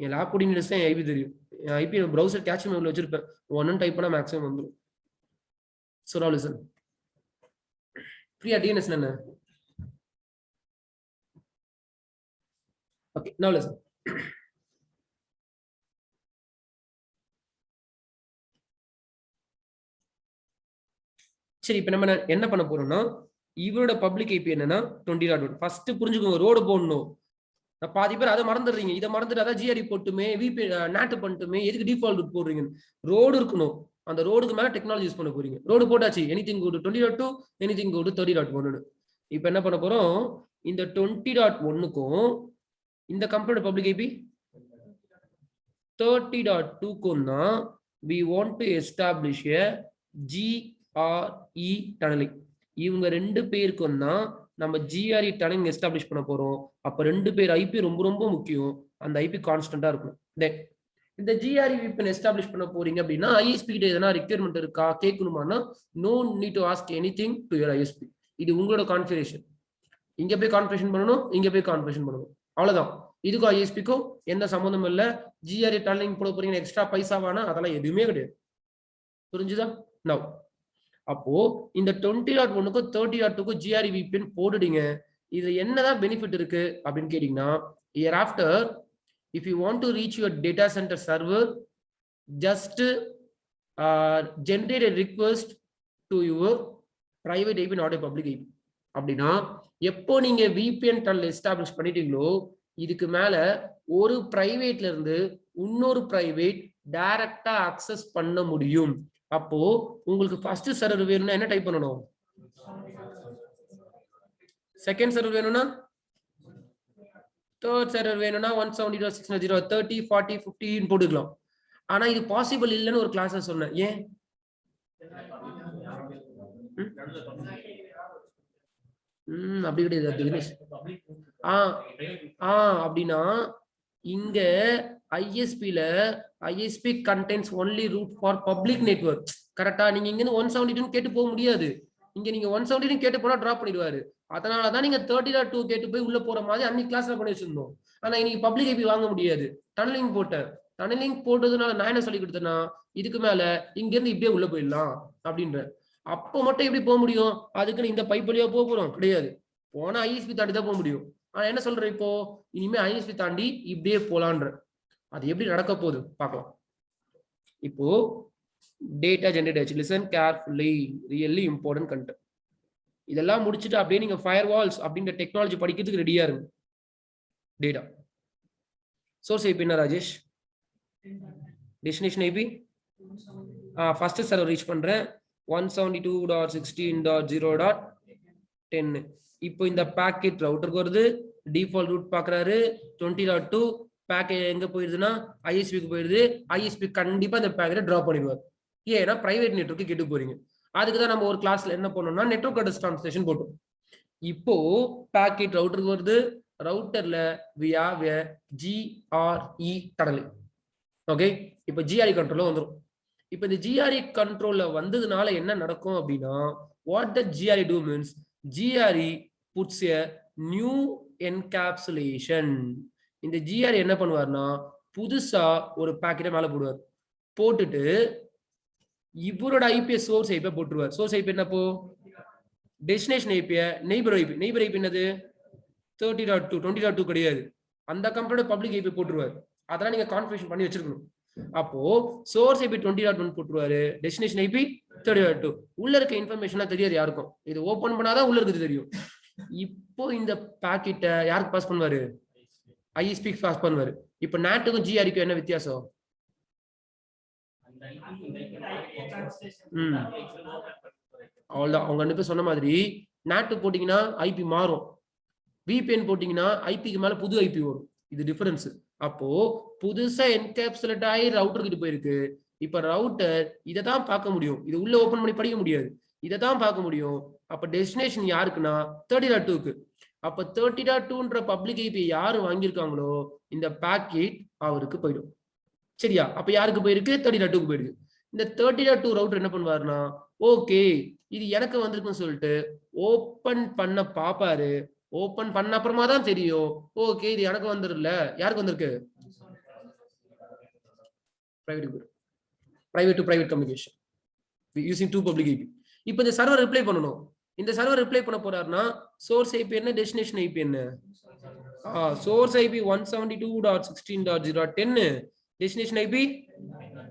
என் லேப் கோஆர்டினேட்டர்ஸ் தான் என் ஐபி தெரியும். என் ஐபி ப்ரௌசர் கேட்ச் மெமரியில் வச்சிருப்பேன். ஒன்னு டைப் பண்ணா மேக்ஸிமம் வந்துடும். So now listen. Priya, DNS என்ன? Okay, now listen. சரி, இப்ப நம்ம என்ன பண்ண போறோம்னா, இவரோட பப்ளிக் ஐபி என்னன்னா 20.1. ஃபர்ஸ்ட் புரிஞ்சுக்கோங்க, ரோடு போடணும். பாதி பேர் அதை மறந்துடுறீங்க. இதை மறந்துட்டு அதான் ஜிஆர்இ போட்டுமே விபி நேட் பண்ணிட்டுமே எதுக்கு டிஃபால்ட் போடுறீங்க? ரோடு இருக்கணும். அந்த ரோடுக்கு மேல டெக்னாலஜி யூஸ் பண்ண போறீங்க. ரோடு போட்டாச்சு, anything go to 20.2, anything go to 30.1. இப்போ என்ன பண்ண போறோம், இந்த 20.1க்கும் இந்த கம்பெனியோட பப்ளிக் ஐபி 30.2க்கும் தான் we want to establish a GRE tunneling. இவங்க ரெண்டு பேருக்கும் தான் நம்ம GRE tunneling எஸ்டாப்ளிஷ் பண்ண போறோம். அப்ப ரெண்டு பேர் ஐபி ரொம்ப ரொம்ப முக்கியம். அந்த ஐபி கான்ஸ்டன்டா இருக்கும். தென் இந்த GRE VPN எஸ்டாப்ளிஷ் பண்ண போறீங்க அப்படின்னா ஐஎஸ்பி கிட்ட எதனா ரிக்வயர்மெண்ட் இருக்கா கேட்கணுமானா no need to ask anything to your ISP. இது உங்களோட கான்ஃபிகரேஷன். இங்க போய் கான்ஃபிகரேஷன் பண்ணணும், இங்க போய் கான்ஃபிகரேஷன் பண்ணணும், அவ்வளவுதான். இதுக்கும் ஐஎஸ்பிக்கும் எந்த சம்மந்தமும் இல்ல. GRE tunneling போட போறீங்க எக்ஸ்ட்ரா பைசாவானா அதெல்லாம் எதுவுமே கிடையாது. புரிஞ்சுதா? நவ் அப்போ இந்த 20.1க்கும் 30.2க்கும் GRE VPN போடுறீங்க. இதுல என்னதான் பெனிஃபிட் இருக்கு அப்படின்னு கேட்டீங்கன்னா, year after if you want to reach your data center server, just generate a request to your private IP, not a public IP. அப்படின்னா எப்போ நீங்க VPN tunnel எஸ்டாப்ளிஷ் பண்ணிட்டீங்களோ இதுக்கு மேல ஒரு பிரைவேட்ல இருந்து இன்னொரு பிரைவேட் டைரக்டா அக்சஸ் பண்ண முடியும். அப்போ உங்களுக்கு ஃபர்ஸ்ட் சர்வர் வேணும்னா என்ன டைப் பண்ணணும்? செகண்ட் சர்வர் வேணும்னா தேர்ட் சர்வர் வேணும்னா 172.6.0 30 40 50 போட்டுக்கலாம். ஆனா இது பாசிபிள் இல்லைன்னு ஒரு கிளாஸ் சொன்னேன். ஏன்? அப்படி கிடையாது. அப்படின்னா இங்க ஐஎஸ்பில ISP contents only route for public network. கரெக்டா? நீங்க இங்க இருந்து 172 கேட்டு போக முடியாது. இங்க நீங்க 172 கேட்டு போனா டிராப் பண்ணிடுவாரு. அதனாலதான் நீங்க 30.2 கேட்டு போய் உள்ள போற மாதிரி அன்னைக்கு கிளாஸ்ல பண்ணி வச்சிருந்தோம். ஆனா இன்னைக்கு பப்ளிக் ஐபி வாங்க முடியாது. டனலிங் போட்டேன். டனலிங் போட்டதுனால நான் என்ன சொல்லி கொடுத்தேன்னா இதுக்கு மேல இங்க இருந்து இப்படியே உள்ள போயிடலாம் அப்படின்ற. அப்போ மட்டும் எப்படி போக முடியும்? அதுக்குன்னு இந்த பைப் வழியா போக போறோம் கிடையாது. போனா ஐஎஸ்பி தாண்டி தான் போக முடியும். ஆனா என்ன சொல்றேன், இப்போ இனிமே ஐஎஸ்பி தாண்டி இப்படியே போலான்ற. அது எப்படி நடக்க போகுது பார்க்கலாம். இப்போ டேட்டா ஜெனரேட் ஆச்சு. Listen carefully, really important content. இதெல்லாம் முடிச்சுட்டு அப்படியே நீங்க ஃபயர் வால்ஸ் அப்படின்ற டெக்னாலஜி படிக்கிறதுக்கு ரெடியா இருங்க. டேட்டா சோர்ஸ் ஐபி என்ன Rajesh? Destination IP first server reach பண்றேன் 172.16.0.10. இப்போ இந்த பாக்கெட் ரவுட்டருக்கு வருது. டிஃபால்ட் ரூட் பாக்குறாரு 20.2. பேக்கெட் எங்க போயிருதுன்னா ஐஎஸ்பிக்கு போயிருது. ஐஎஸ்பி கண்டிப்பா இந்த பேக்கெட்டை டிராப் பண்ணிடுவார். ஏன்னா பிரைவேட் நெட்வொர்க்கு கெட்டு போறீங்க. அதுக்கு தான் நம்ம ஒரு கிளாஸ்ல என்ன பண்ணோம்னா நெட்வொர்க் அட்ரஸ் ட்ரான்ஸ்லேஷன் போட்டோம். இப்போ பேக்கெட் ரவுட்டருக்கு வருது. ரவுட்டர்ல we have a GRE tunneling. Okay, இப்போ GRE கண்ட்ரோல்ல வந்துரும். இப்போ இந்த GRE கண்ட்ரோல்ல வந்ததுனால என்ன நடக்கும் அப்படின்னா what the GRE do means GRE puts a new encapsulation. இந்த GRE என்ன பண்ணுவார்னா புதுசா ஒரு பாக்கெட்டை மேல போடுவார். போட்டுட்டு இவரோட ஐபி சோர்ஸ் ஐபி போட்டுருவார். சோர்ஸ் ஐபி என்னப்போ destination IP, neighbour IP. Neighbour IP என்னது 30.2 20.2 கிடையாது. அந்த கம்பெனியோட பப்ளிக் ஐபி போட்டுருவார். அதெல்லாம் நீங்க கான்ஃபிகரேஷன் பண்ணி வச்சிருக்கணும். அப்போ சோர்ஸ் ஐபி 20.1 போட்டுருவாரு, டெஸ்டினேஷன் ஐபி 30.2. உள்ள இருக்க இன்ஃபர்மேஷன்லாம் தெரியாது யாருக்கும். இது ஓபன் பண்ணாதான் உள்ள இருக்குது தெரியும். இப்போ இந்த பாக்கெட்டை யாருக்கு பாஸ் பண்ணுவாரு? ஐஎஸ்பி பாஸ் பண்ணுவாரு. இப்போ நேட்டுக்கும் ஜிஆர்க்கும் என்ன வித்தியாசம்? அவ்வளவுதான். அவங்க ரெண்டு பேர் சொன்ன மாதிரி நேட்டு போட்டீங்கன்னா ஐபி மாறும். VPN போட்டீங்கன்னா ஐபிக்கு மேல புது ஐபி வரும். இது டிஃபரன்ஸ். அப்போ புதுசா என்கேப்சுலேட் ஆகி ரவுட்டர் கிட்ட போயிருக்கு. இப்ப ரவுட்டர் இதை தான் பார்க்க முடியும். இது உள்ள ஓபன் பண்ணி படிக்க முடியாது. இதை தான் பார்க்க முடியும். அப்ப டெஸ்டினேஷன் யாருக்குன்னா 30.2க்கு. அப்ப 30.2ன்ற பப்ளிக் ஐபி யாரு வாங்கியிருக்காங்களோ இந்த பாக்கெட் அவருக்கு போயிடும். சரியா? அப்ப யாருக்கு போயிருக்கு? 30.2க்கு போயிருக்கு. இந்த 30.2 ரவுட்டர் என்ன பண்ணுவாருன்னா ஓகே இது எனக்கு வந்திருக்குன்னு சொல்லிட்டு ஓபன் பண்ண பாப்பாரு. ஓபன் பண்ண அப்புறமா தான் தெரியும் ஓகே இது எனக்கு வந்துருல யாருக்கு வந்திருக்கு private to private communication using two public IP. இப்போ இந்த சர்வர் ரிப்ளை பண்ணனும். இந்த சர்வர் ரிப்ளை பண்ண போறாருன்னா சோர்ஸ் ஐபி என்ன டெஸ்டினேஷன் ஐபி என்ன source IP 172.16.0.10 destination IP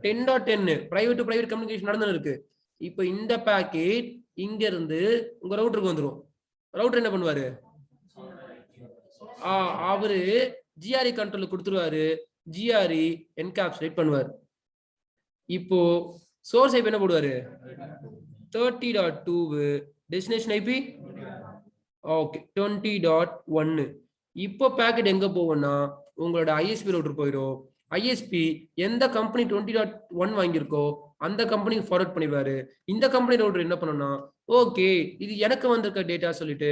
10.10 private to private communication நடந்துன்னு இருக்கு. இப்போ இந்த பாக்கெட் இங்க இருந்து உங்க ரவுட்டருக்கு வந்துரும். ரவுட்டர் என்ன பண்ணுவாரு அவரு ஜிஆர்இ கண்ட்ரோல் கொடுத்துருவாரு. ஜிஆர்இ என்கேப்சுலேட் பண்ணுவார். இப்போ சோர்ஸ் ஐபி என்ன போடுவாரு 30.2 டெஸ்டினேஷன் ஐபி ஓகே 20.1. இப்போ பாக்கெட் எங்க போகும்னா உங்களோட ஐஎஸ்பி ரவுட்டர் போயிடும். ஐஎஸ்பி எந்த கம்பெனி 20.1 வாங்கியிருக்கோ அந்த கம்பெனிக்கு ஃபார்வர்ட் பண்ணிடுவாரு. இந்த கம்பெனி ரவுட்டர் என்ன பண்ணணும்னா ஓகே இது எனக்கு வந்திருக்க டேட்டா சொல்லிட்டு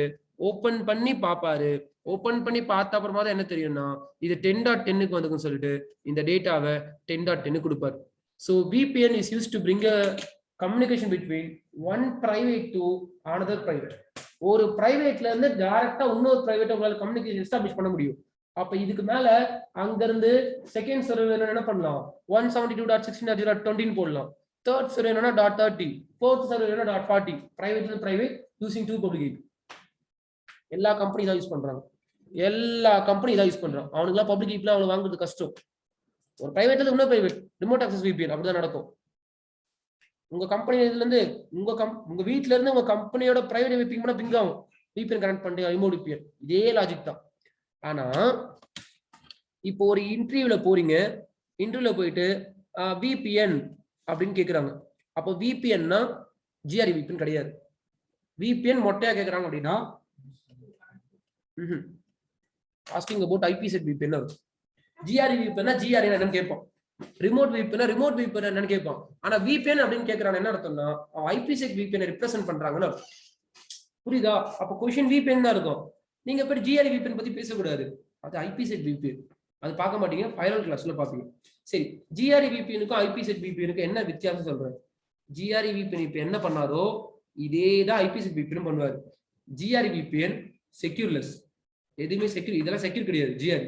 ஓபன் பண்ணி பாப்பாரு. ஓபன் பண்ணி பார்த்த அப்புறமா தான் என்ன தெரியும்னா இது 10.10க்கு வந்துக்குன்னு சொல்லிட்டு இந்த டேட்டாவை 10.10 கொடுப்பாரு. So VPN is used to bring a communication between one private to another private. ஒரு பிரைவேட்ல இருந்து டைரக்டா இன்னொரு பிரைவேட் உங்களால கம்யூனிகேஷன் எஸ்டாப்லிஷ் பண்ண முடியும். அப்ப இதுக்கு மேல அங்க இருந்து செகண்ட் சர்வர் என்ன பண்ணலாம் 172.16.0.20 போடலாம். தேர்ட் சர்வர் என்னன்னா .30, ஃபோர்த் சர்வர் என்ன .40. Private to private using two public IP. எல்லா கம்பெனி தான் யூஸ் பண்றாங்க. எல்லா கம்பெனி தான் யூஸ் பண்றாங்க. அவனுக்குலாம் பப்ளிக் ஐபிலாம் அவ்வளவு வாங்குறது கஷ்டம். ஒரு பிரைவேட்ல இன்னொரு பிரைவேட் ரிமோட் ஆக்சஸ் VPN அப்படிதான் நடக்கும். உங்க கம்பெனி இதுல இருந்து உங்க வீட்ல இருந்து உங்க கம்பெனியோட பிரைவேட் VPN பண்ண பிங் ஆகும். VPN கனெக்ட் பண்ணி ரிமோட் VPN இதே லாஜிக் தான். ஆனா இப்போ ஒரு இன்டர்வியூல போறீங்க. இன்டர்வியூல போயிட்டு VPN அப்படின்னு கேக்குறாங்க. அப்போ VPNனா GRE VPN கிடையாது. VPN மொட்டையா கேக்குறாங்க அப்படின்னா asking about IPsec VPN GRE VPN GRE என்னன்னு கேட்போம். ரிமோட் VPN ரிமோட் VPN என்னன்னு கேட்பான். ஆனா VPN அப்படின்னு கேக்குறாங்க என்ன அர்த்தம்னா IPsec VPN ரெப்ரசென்ட் பண்றாங்கன்னு புரியுதா? அப்ப क्वेश्चन VPN தான் இருக்கும். நீங்க போய் GRE VPN பத்தி பேசக்கூடாது. அது IPsec VPN. அது பார்க்க மாட்டீங்க. ஃபயர்வால் கிளாஸ்ல பாப்பீங்க. சரி GRE VPNக்கும் IPsec VPNக்கும் என்ன வித்தியாசம் சொல்றேன். GRE VPN இப்ப என்ன பண்ணாரோ இதே தான் IPsec VPN பண்ணுவாரு. GRE VPN செக்யூர்லெஸ். எதுவுமே செக்யூர் இதெல்லாம் செக்யூர் கிடையாது. GRE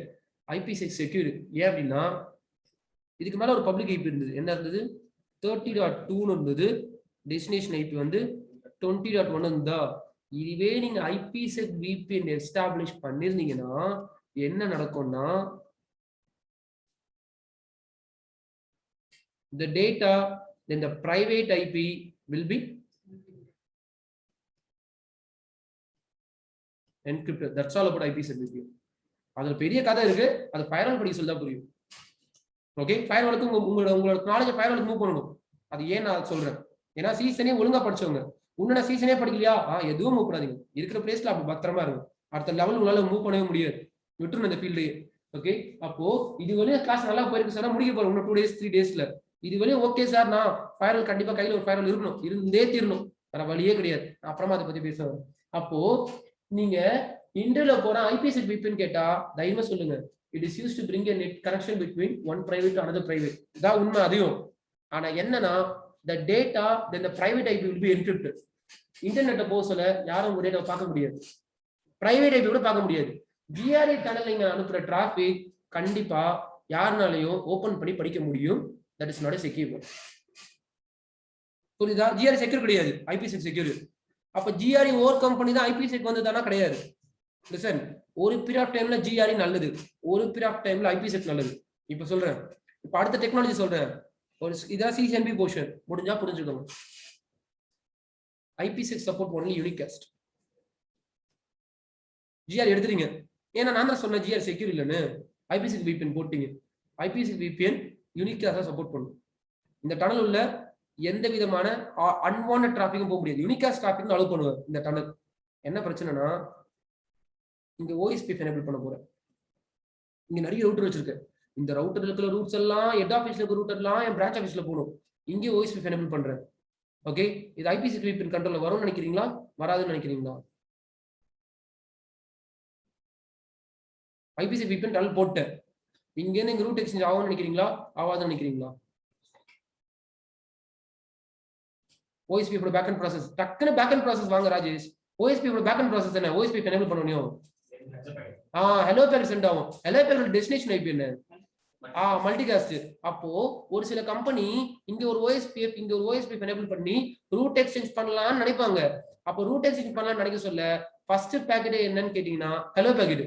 IPsec secure. ஏன் அப்படின்னா இதுக்கு மேல ஒரு பப்ளிக் ஐபி இருந்தது. என்ன இருந்தது 30.2 இருந்தது. டெஸ்டினேஷன் ஐபி வந்து 20.1 இருந்தா இதுவே நீங்க IPsec VPN எஸ்டாப்லிஷ் பண்ணிருந்தீங்கன்னா என்ன நடக்கும்னா the data then the private IP will be encrypted. That's all about IPsec VPN. அதுல பெரிய கதை இருக்கு. அது ஃபயர்வால் படி சொல்ல புரியும். ஓகே ஃபயர்வாலுக்கு உங்களோட நாலேஜ் ஃபயர்வாலுக்கு மூவ் பண்ணணும். அது ஏன் நான் சொல்றேன் ஏன்னா சீசனே ஒழுங்கா படிச்சவங்க உன்னோட சீசனே படிக்கலையா எதுவும் மூவ் பண்ணாதீங்க. இருக்கிற பிளேஸ்ல அப்ப பத்திரமா இருக்கும். அடுத்த லெவல் உங்களால மூவ் பண்ணவே முடியாது. விட்டுருணும் இந்த ஃபீல்டு. ஓகே அப்போ இது வரையும் கிளாஸ் நல்லா போயிருக்கு சார் முடிக்க போறோம் இன்னும் 2 days 3 daysல. இது வரையும் ஓகே சார் நான் ஃபயர்வால் கண்டிப்பா கையில ஒரு ஃபயர்வால் இருக்கணும் இருந்தே தீரணும். வேற வழியே கிடையாது. அப்புறமா அதை பத்தி பேசுவேன். அப்போ நீங்க இன்டர்வியூல போனா IPsec VPN கேட்டா தைரியமா சொல்லுங்க. It is used to bring a net connection between one private to another private. இதான் உண்மை அதையும். ஆனா என்னன்னா the data then the private IP will be encrypted. இன்டர்நெட்டை போக சொல்ல யாரும் உங்க டேட்டாவை பார்க்க முடியாது. பிரைவேட் ஐபி கூட பார்க்க முடியாது. GRE டனல் நீங்க அனுப்புற டிராபிக் கண்டிப்பா யாருனாலையும் ஓபன் பண்ணி படிக்க முடியும். That is not a secure. புரியுதா? GRE செக்யூர் கிடையாது. IPsec secure. அப்ப GRE ஓர் கம்பெனி தான் IPsec வந்ததானா கிடையாது. லிசன் ஒரு பீரியட் ஆஃப் டைம்ல GRE நல்லது. ஒரு பீரியட் ஆஃப் டைம்ல IPsec நல்லது. இப்ப சொல்றேன். இப்ப அடுத்த டெக்னாலஜி சொல்றேன். ஒரு இதான் CCNP போர்ஷன் முடிஞ்சா புரிஞ்சுக்கோங்க. IPsec support only unicast. GRE எடுத்துறீங்க. ஏன்னா நான் தான் சொன்னேன் GRE செக்யூர் இல்லைன்னு. IPsec VPN போட்டீங்க. IPsec VPN unicast தான் சப்போர்ட் பண்ணும். இந்த டனல் உள்ள எந்த விதமான அன்வான்ட் டிராபிக்கும் போக முடியாது. யூனிகாஸ்ட் டிராபிக் அலோவ் பண்ணுவார் இந்த டனல். என்ன பிரச்சனைனா இங்க OSPF எனேபிள் பண்ண போறேன். இங்க நிறைய ரூட்டர் வச்சிருக்கேன். இந்த ரவுட்டர் இருக்கிற ரூட்ஸ் எல்லாம் ஹெட் ஆஃபீஸ்ல இருக்க ரூட்டர்லாம் என் பிரான்ச் ஆஃபீஸ்ல போகணும். இங்கே OSPF எனேபிள் பண்றேன். ஓகே இது IPsec VPN கண்ட்ரோல்ல வரும்னு நினைக்கிறீங்களா வராதுன்னு நினைக்கிறீங்களா? IPsec VPN டனல் போட்டேன். இங்க இருந்து இங்க ரூட் எக்ஸ்சேஞ்ச் ஆகும்னு நினைக்கிறீங்களா ஆகாதுன்னு நினைக்கிறீங்களா? OSPF ஓட பேக் அண்ட் ப்ராசஸ் டக்குன்னு பேக் அண்ட் ப்ராசஸ் வாங்க ராஜேஷ். OSPF ஓட பேக் அண்ட் ப்ராசஸ் என்ன? OSPF எனேபிள் பண்ணனும். ஹலோ பேக்கெட் சென்ட் ஆகும். ஹலோ பேக்கெட் டெஸ்டினேஷன் ஐபி என்ன? மல்டிகாஸ்ட். அப்போ ஒரு சில கம்பெனி இங்க ஒரு OSPF இங்க ஒரு OSPF எனேபிள் பண்ணி ரூட் எக்ஸ்சேஞ்ச் பண்ணலாம்னு நினைப்பாங்க. அப்போ ரூட் எக்ஸ்சேஞ்ச் பண்ணலாம்னு நினைக்க சொல்ல ஃபர்ஸ்ட் பேக்கெட் என்னன்னு கேட்டீங்கன்னா ஹலோ பேக்கெட்.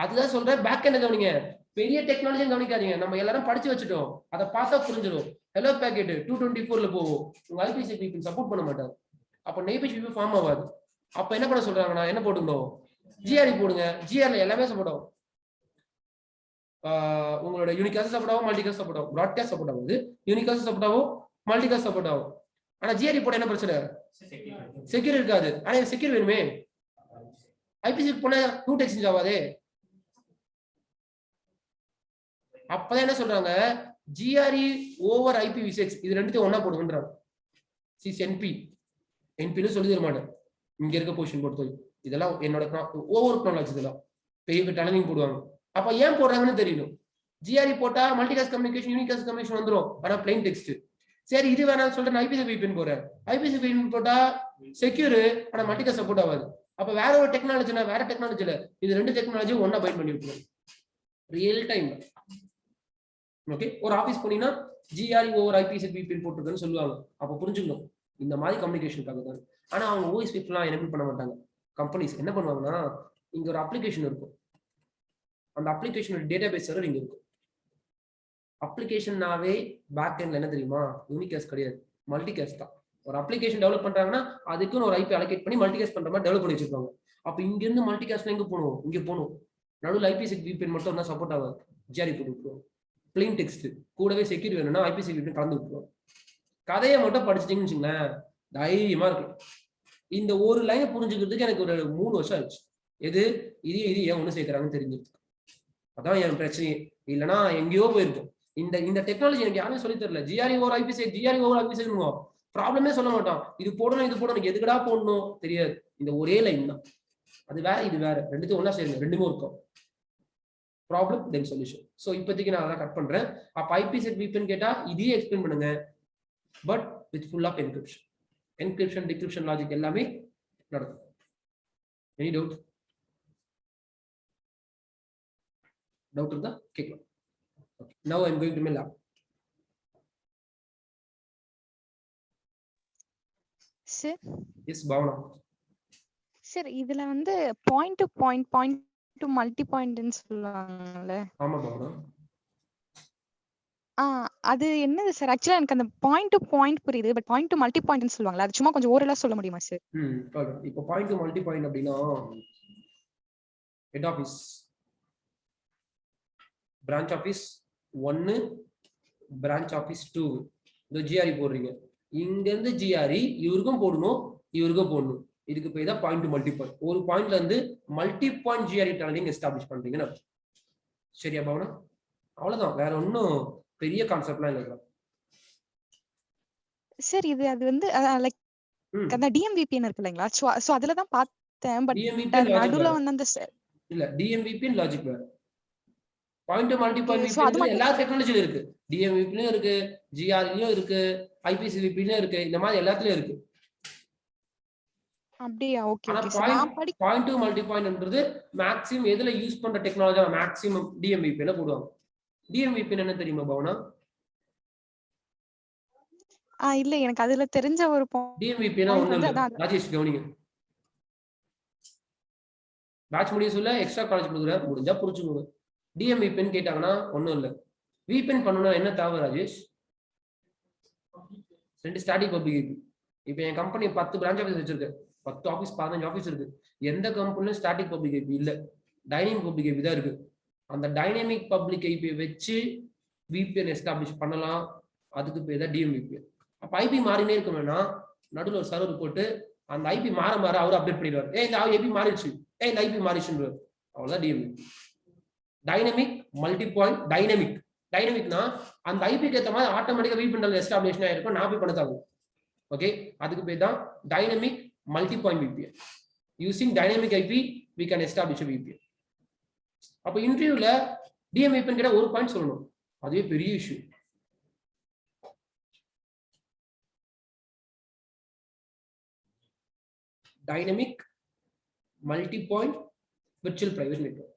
அதுதான் சொல்ற பேக் எண்ட் கவனிங்க. பெரிய டெக்னாலஜி கவனிக்காதீங்க. நம்ம எல்லாரும் படிச்சு வச்சுட்டோம். அதை பார்த்தா புரிஞ்சிடும். ஹலோ பேக்கெட் 224ல போகும். உங்க IPsec சப்போர்ட் பண்ண மாட்டாங்க. அப்போ நெய்பிஷிபி ஃபார்ம் ஆகாது. அப்ப என்ன பண்ண சொல்றாங்கன்னா என்ன போட்டுக்கணும்? GRE போடுங்க. GRல எல்லாமே சப்போர்ட் ஆகும். உங்களோட யூனிகாஸ்ட் சப்போர்ட் ஆகும், மல்டிகாஸ்ட் சப்போர்ட் ஆகும். ப்ராட்காஸ்ட் சப்போர்ட் ஆகுது, யூனிகாஸ்ட் சப்போர்ட் ஆகும், மல்டிகாஸ்ட் சப்போர்ட் ஆகும். ஆனா GRE போட என்ன பிரச்சனை? செக்யூர் இருக்காது. ஆனா செக்யூர் வேணுமே. IPsec போனா ரூட் எக்ஸ்சேஞ்ச் ஆகாதே. அப்பதான் என்ன சொல்றாங்க? GRE ஓவர் IPv6 இது ரெண்டுத்தையும் ஒண்ணா போடுங்கன்றாங்க. NP சொல்லி தர மாட்டேன். இங்க இருக்க பொசிஷன் பொறுத்தது இதெல்லாம் என்னோட ஓவர் க்னாலஜி. இதெல்லாம் பெரிய டனலிங் போடுவாங்க. அப்ப ஏன் போடுறாங்கன்னு தெரியணும். GRE போட்டா மல்டிகாஸ்ட் கம்யூனிகேஷன், யூனிகாஸ்ட் கம்யூனிகேஷன் வந்துரும். ஆனா பிளைன் டெக்ஸ்ட். சரி இது வேணாம்னு சொல்லிட்டு நான் IPsec VPN போறேன். IPsec VPN போட்டா செக்யூர், ஆனா மல்டிகாஸ்ட் சப்போர்ட் ஆகாது. அப்ப வேற ஒரு டெக்னாலஜினா வேற டெக்னாலஜில இது ரெண்டு டெக்னாலஜியும் ஒண்ணா பைண்ட் பண்ணி விட்டுரும் ரியல் டைம். ஓகே, ஒரு ஆபீஸ் போனீங்கன்னா GRE ஓவர் IPsec VPN போட்டுருக்குன்னு சொல்லுவாங்க. அப்ப புரிஞ்சுக்கணும் இந்த மாதிரி கம்யூனிகேஷனுக்காக தான். ஆனா அவங்க OSPF எல்லாம் எனேபிள் பண்ண மாட்டாங்க. கம்பெனிஸ் என்ன பண்ணுவாங்கன்னா இங்க ஒரு அப்ளிகேஷன் இருக்கும். அந்த அப்ளிகேஷனோட டேட்டாபேஸ் சர்வர் இங்க இருக்கும். அப்ளிகேஷன்னாவே பேக் எண்ட்ல என்ன தெரியுமா? யூனிகாஸ்ட் கிடையாது, மல்டிகாஸ்ட் தான். ஒரு அப்ளிகேஷன் டெவலப் பண்றாங்கன்னா அதுக்குன்னு ஒரு IP அலோகேட் பண்ணி மல்டிகாஸ்ட் பண்ற மாதிரி டெவலப் பண்ணி வச்சிருப்பாங்க. அப்ப இங்க இருந்து மல்டிகாஸ்ட்ல எங்க போகணும்? இங்க போகணும். நடுவில் IPsec VPN மட்டும் என்ன சப்போர்ட் ஆகாது. GRE போட்டு விட்டுருவோம். பிளைன் டெக்ஸ்ட் கூடவே செக்யூர் வேணும்னா IPsec VPN கலந்து விட்டுருவோம். கதையை மட்டும் படிச்சிட்டீங்கன்னு வச்சுங்களேன், தைரியமா இருக்கும். இந்த ஒரு லைனை புரிஞ்சுக்கிறதுக்கு எனக்கு ஒரு 3 வருஷம் ஆச்சு. இது ஏன் ஒண்ணு சேர்க்கிறாங்கன்னு தெரிஞ்சிருக்கு. அதான் என் பிரச்சனையே. இல்லைன்னா எங்கேயோ போயிருக்கும். இந்த டெக்னாலஜி எனக்கு யாரும் சொல்லி தரல. GRE ஓவர் IPsec ப்ராப்ளமே சொல்ல மாட்டான். இது போடணும் எதுக்கடா போடணும் தெரியாது. இந்த ஒரே லைன் தான். அது வேற இது வேற, ரெண்டுத்தையும் ஒண்ணா சேருங்க. ரெண்டுமே இருக்கும். ப்ராப்ளம் தென் சொல்யூஷன். ஸோ இப்போதைக்கு நான் அதான் கட் பண்றேன். அப்ப IPsec VPN கேட்டா இதையே எக்ஸ்பிளைன் பண்ணுங்க, but with full of encryption decryption logic எல்லாமே நடக்கும். எனி டவுட் இருந்தா கேட்கலாம். Now I'm going to my lab. Sir. Yes, Bhavana. Sir, இதுல வந்து point to multi point ன்னு சொல்லுவாங்கல்ல. ஆமா Bhavana. அது என்னது சார்? ஆக்சுவலா எனக்கு அந்த பாயிண்ட் டு பாயிண்ட் புரியுது, பட் பாயிண்ட் டு மல்டி பாயிண்ட்னு சொல்லுவாங்கல்ல, அது சும்மா கொஞ்சம் ஓரலா சொல்ல முடியுமா சார்? இப்போ பாயிண்ட் டு மல்டி பாயிண்ட் அப்படின்னா head office, branch office 1, branch office 2. இந்த GRE போடுறீங்க, இங்க இருந்து GRE இவருக்கும் போடணும், இவருக்கும் போடணும். இதுக்கு போய் தான் பாயிண்ட் டு மல்டி பாயிண்ட். ஒரு பாயிண்ட்ல இருந்து multi point GRE tunnelling establish பண்றீங்கன்னு அர்த்தம். சரியா பவனா? அவ்வளவுதான், வேற ஒன்னும் பெரிய கான்செப்ட்லாம் இல்ல சார். இது அது வந்து லைக் அந்த DMVPN இருக்கு இல்லைங்களா? சோ அதுல தான் பார்த்தேன், பட் நடுவுல வந்து அந்த இல்ல DMVPN லாஜிக் வேற. Point to multi point VPN எல்லா டெக்னாலஜிலயும் இருக்கு. DMVPN இருக்கு, GREலயும் இருக்கு, IPsec VPN இருக்கு, இந்த மாதிரி எல்லாத்துலயும் இருக்கு. அப்படியே okay okay. Point to multi பாயிண்ட்ன்றது மேக்ஸிமம் எதுல யூஸ் பண்ற டெக்னாலஜி மேக்ஸிமம் DMVPN போடுவாங்க. DMVPN என்ன தெரியுமா பவனா? இல்ல எனக்கு அதுல தெரிஞ்ச ஒரு DMVPN ஒண்ணு இல்ல ராஜேஷ், கவனிங்க. பேட்ச் முடிய சொல்ல எக்ஸ்ட்ரா காலேஜ் கொடுக்குற முடிஞ்சா புரிஞ்சுக்கோங்க. DMVPN கேட்டாங்கன்னா ஒண்ணும் இல்ல. VPN பண்ணனும் என்ன தேவை ராஜேஷ்? 2 static public IP. இப்போ என் கம்பெனி 10 பிரான்ச் ஆஃபீஸ் வச்சிருக்கு, 10 ஆஃபீஸ் 15 ஆஃபீஸ் இருக்கு. எந்த கம்பெனிலும் ஸ்டாட்டிக் பப்ளிக் IP இல்ல, டைனமிக் பப்ளிக் IP தான் இருக்கு. அந்த டைனமிக் பப்ளிக் IP வச்சு VPN எஸ்டாப்ளிஷ் பண்ணலாம். அதுக்கு பேர் தான் DMVPN. அப்ப IP மாறினே இருக்க வேணாம், நடுவில் ஒரு சர்வர் போட்டு அந்த IP மாற அவர் அப்டேட் பண்ணிடுவார். இந்த IP மாறிடுச்சு, இந்த IP மாறிடுச்சுன்னு. அவ்வளவுதான் DMVPN. டைனமிக் மல்டி பாயிண்ட் டைனமிக்னா அந்த ஐபிக்கு ஏற்ற மாதிரி ஆட்டோமேட்டிக்கா VPN எஸ்டாப்ளிஷ் ஆயிருக்கும். நான் போய் பண்ணதாகும். ஓகே, அதுக்கு பேர் தான் dynamic multi point VPN. Using dynamic IP we can establish a VPN. அப்ப இன்டர்வியூல DMVPN கிட்ட ஒரு பாயிண்ட் சொல்லணும், அதுவே பெரிய issue. dynamic multi-point virtual private network.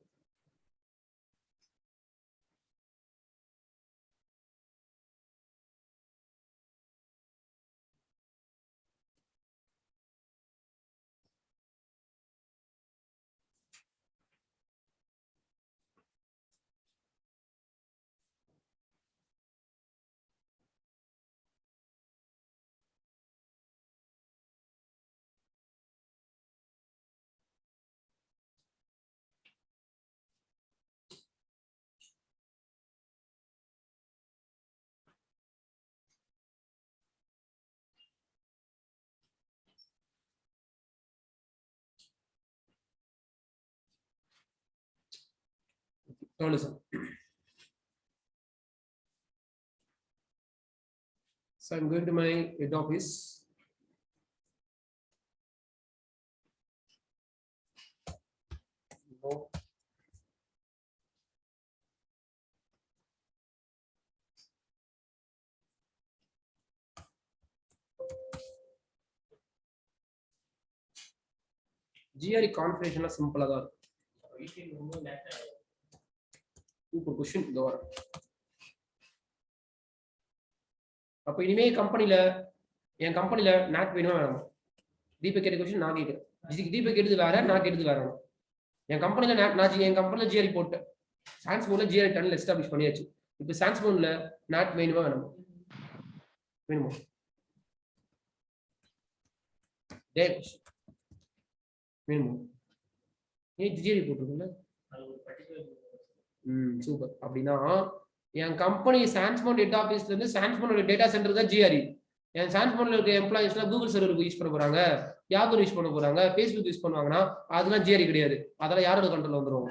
Now listen. So I'm going to my head office. No. GRE configuration simple ஆ தான் இருக்கும். Super question இந்த வாரம். அப்ப இனிமே கம்பெனில என் கம்பெனில NAT வேணுமா வேணாமா? தீபக் கேட்ட क्वेश्चन நான் கேக்குறேன். தீபக் கேட்டது வேற, நான் கேட்டது வேற. என் கம்பெனில NAT என் கம்பெனில GRE போட்டேன். சான்ஸ்போன்ல GRE டன்ல எஸ்டாப்லிஷ் பண்ணியாச்சு. இப்போ சான்ஸ்போன்ல NAT வேணுமா வேணாமா? வேணுமா? வேணுமா? ஏன் GRE போட்டுருக்கீங்களா? சூப்பர். அப்படின்னா என் கம்பெனி சான்ஸ்போன் ஹெட் ஆபீஸ்ல இருந்து சான்ஸ்போனோட டேட்டா சென்டர் தான் GRE. என் சான்ஸ்போன்ல இருக்க எம்ப்ளாயிஸ்லாம் கூகுள் சர்வர் யூஸ் பண்ண போறாங்க, யாகூர் யூஸ் பண்ண போறாங்க, ஃபேஸ்புக் யூஸ் பண்ணுவாங்கன்னா அதெல்லாம் GRE கிடையாது. அதெல்லாம் யாரோட கண்ட்ரோல் வந்துரும்?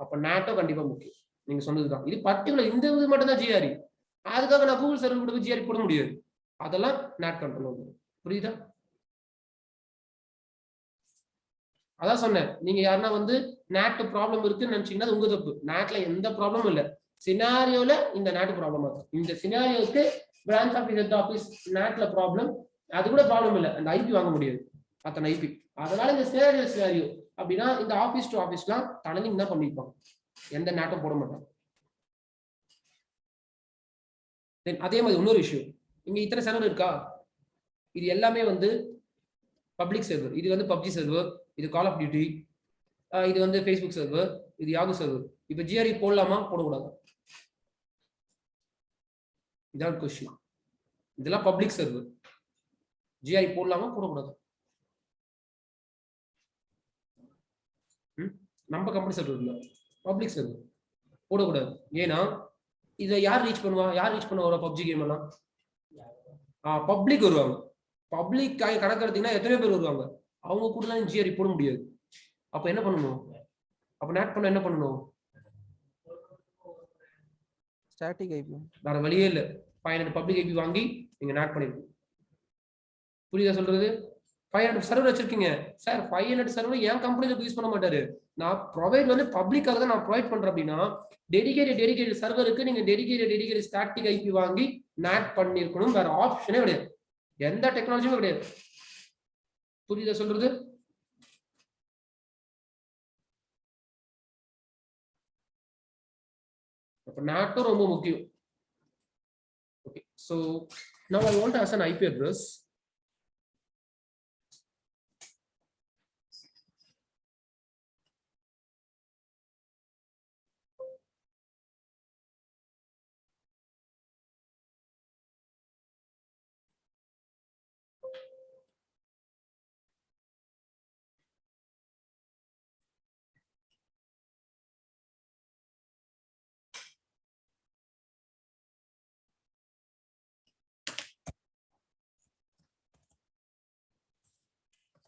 அப்ப NATO கண்டிப்பா முக்கியம். நீங்க சொன்னதுதான். இது பர்டிகுலர் இந்த இது மட்டும் தான் GRE. அதுக்காக நான் கூகுள் சர்வர் கூட GRE போட முடியாது. அதெல்லாம் NAT கண்ட்ரோல் வந்துரும். புரியுதா? அதான் சொன்னேன். நீங்க யாருன்னா வந்து NAT ப்ராப்ளம் இருக்குன்னு நினைச்சீங்கன்னா உங்க தப்பு. NATல எந்த ப்ராப்ளமும் இல்ல. சினாரியோல இந்த NAT ப்ராப்ளம் ஆகும். இந்த சினாரியோக்கு பிரான்ச் ஆஃபீஸ் ஹெட் ஆஃபீஸ் NATல ப்ராப்ளம், அது கூட ப்ராப்ளம் இல்ல. அந்த ஐபி வாங்க முடியாது, அத்தனை ஐபி. அதனால இந்த சினாரியோ அப்படின்னா இந்த ஆஃபீஸ் டு ஆஃபீஸ்லாம் டனலிங் தான் பண்ணிருப்பாங்க, எந்த NATம் போட மாட்டாங்க. அதே மாதிரி இன்னொரு விஷயம், இங்க இத்தனை சர்வர் இருக்கா, இது எல்லாமே வந்து பப்ளிக் சர்வர். இது வந்து பப்ஜி சர்வர், இது கால் ஆஃப் டியூட்டி, இது வந்து ஃபேஸ்புக் சர்வர், இது யாகு சர்வர். இப்போ GRE போடலாமா போடக்கூடாது? இதான் கொஸ்டின். இதெல்லாம் பப்ளிக் சர்வர். GRE போடலாமா போடக்கூடாது? நம்ம கம்பெனி சர்வர் இல்ல, பப்ளிக் சர்வர். போடக்கூடாது. ஏன்னா இதை யார் ரீச் பண்ணுவா? யார் ரீச் பண்ணுவா பப்ஜி கேம் எல்லாம்? பப்ளிக் வருவாங்க. பப்ளிக் கணக்கு எடுத்தீங்கன்னா எத்தனை பேர் வருவாங்க? அவங்க கூட GRE போட முடியாது. அப்ப என்ன பண்ணணும்? அப்ப NAT பண்ண என்ன பண்ணணும்? Static IP. வேற வழியே இல்ல. 500 பப்ளிக் ஐபி வாங்கி நீங்க NAT பண்ணிருக்கீங்க. புரியுதா சொல்றது? 500 சர்வர் வச்சிருக்கீங்க சார். 500 சர்வர் என் கம்பெனில யூஸ் பண்ண மாட்டாரு. நான் ப்ரொவைட் வந்து பப்ளிக்காக தான் நான் ப்ரொவைட் பண்றேன். அப்படின்னா டெடிகேட்டட் சர்வருக்கு நீங்க டெடிகேட்டட் ஸ்டாட்டிக் ஐபி வாங்கி NAT பண்ணிருக்கணும். வேற ஆப்ஷனே கிடையாது, எந்த டெக்னாலஜியும் கிடையாது. புரியுதா சொல்றது? அப்ப NATம் ரொம்ப முக்கியம். Okay, so now I want to ask an IP address.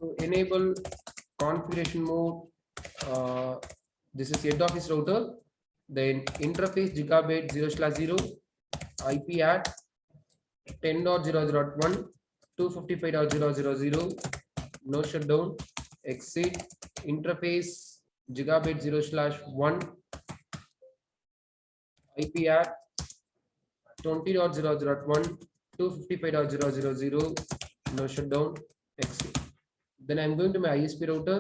So enable configuration mode. This is head office router. Then interface gigabit 0/0 IP at 10.0.1 255.0.0.0 no shutdown exit interface gigabit 0/1 IP at 20.0.1 255.0.0.0 no shutdown exit. Then I'm going to my ISP router.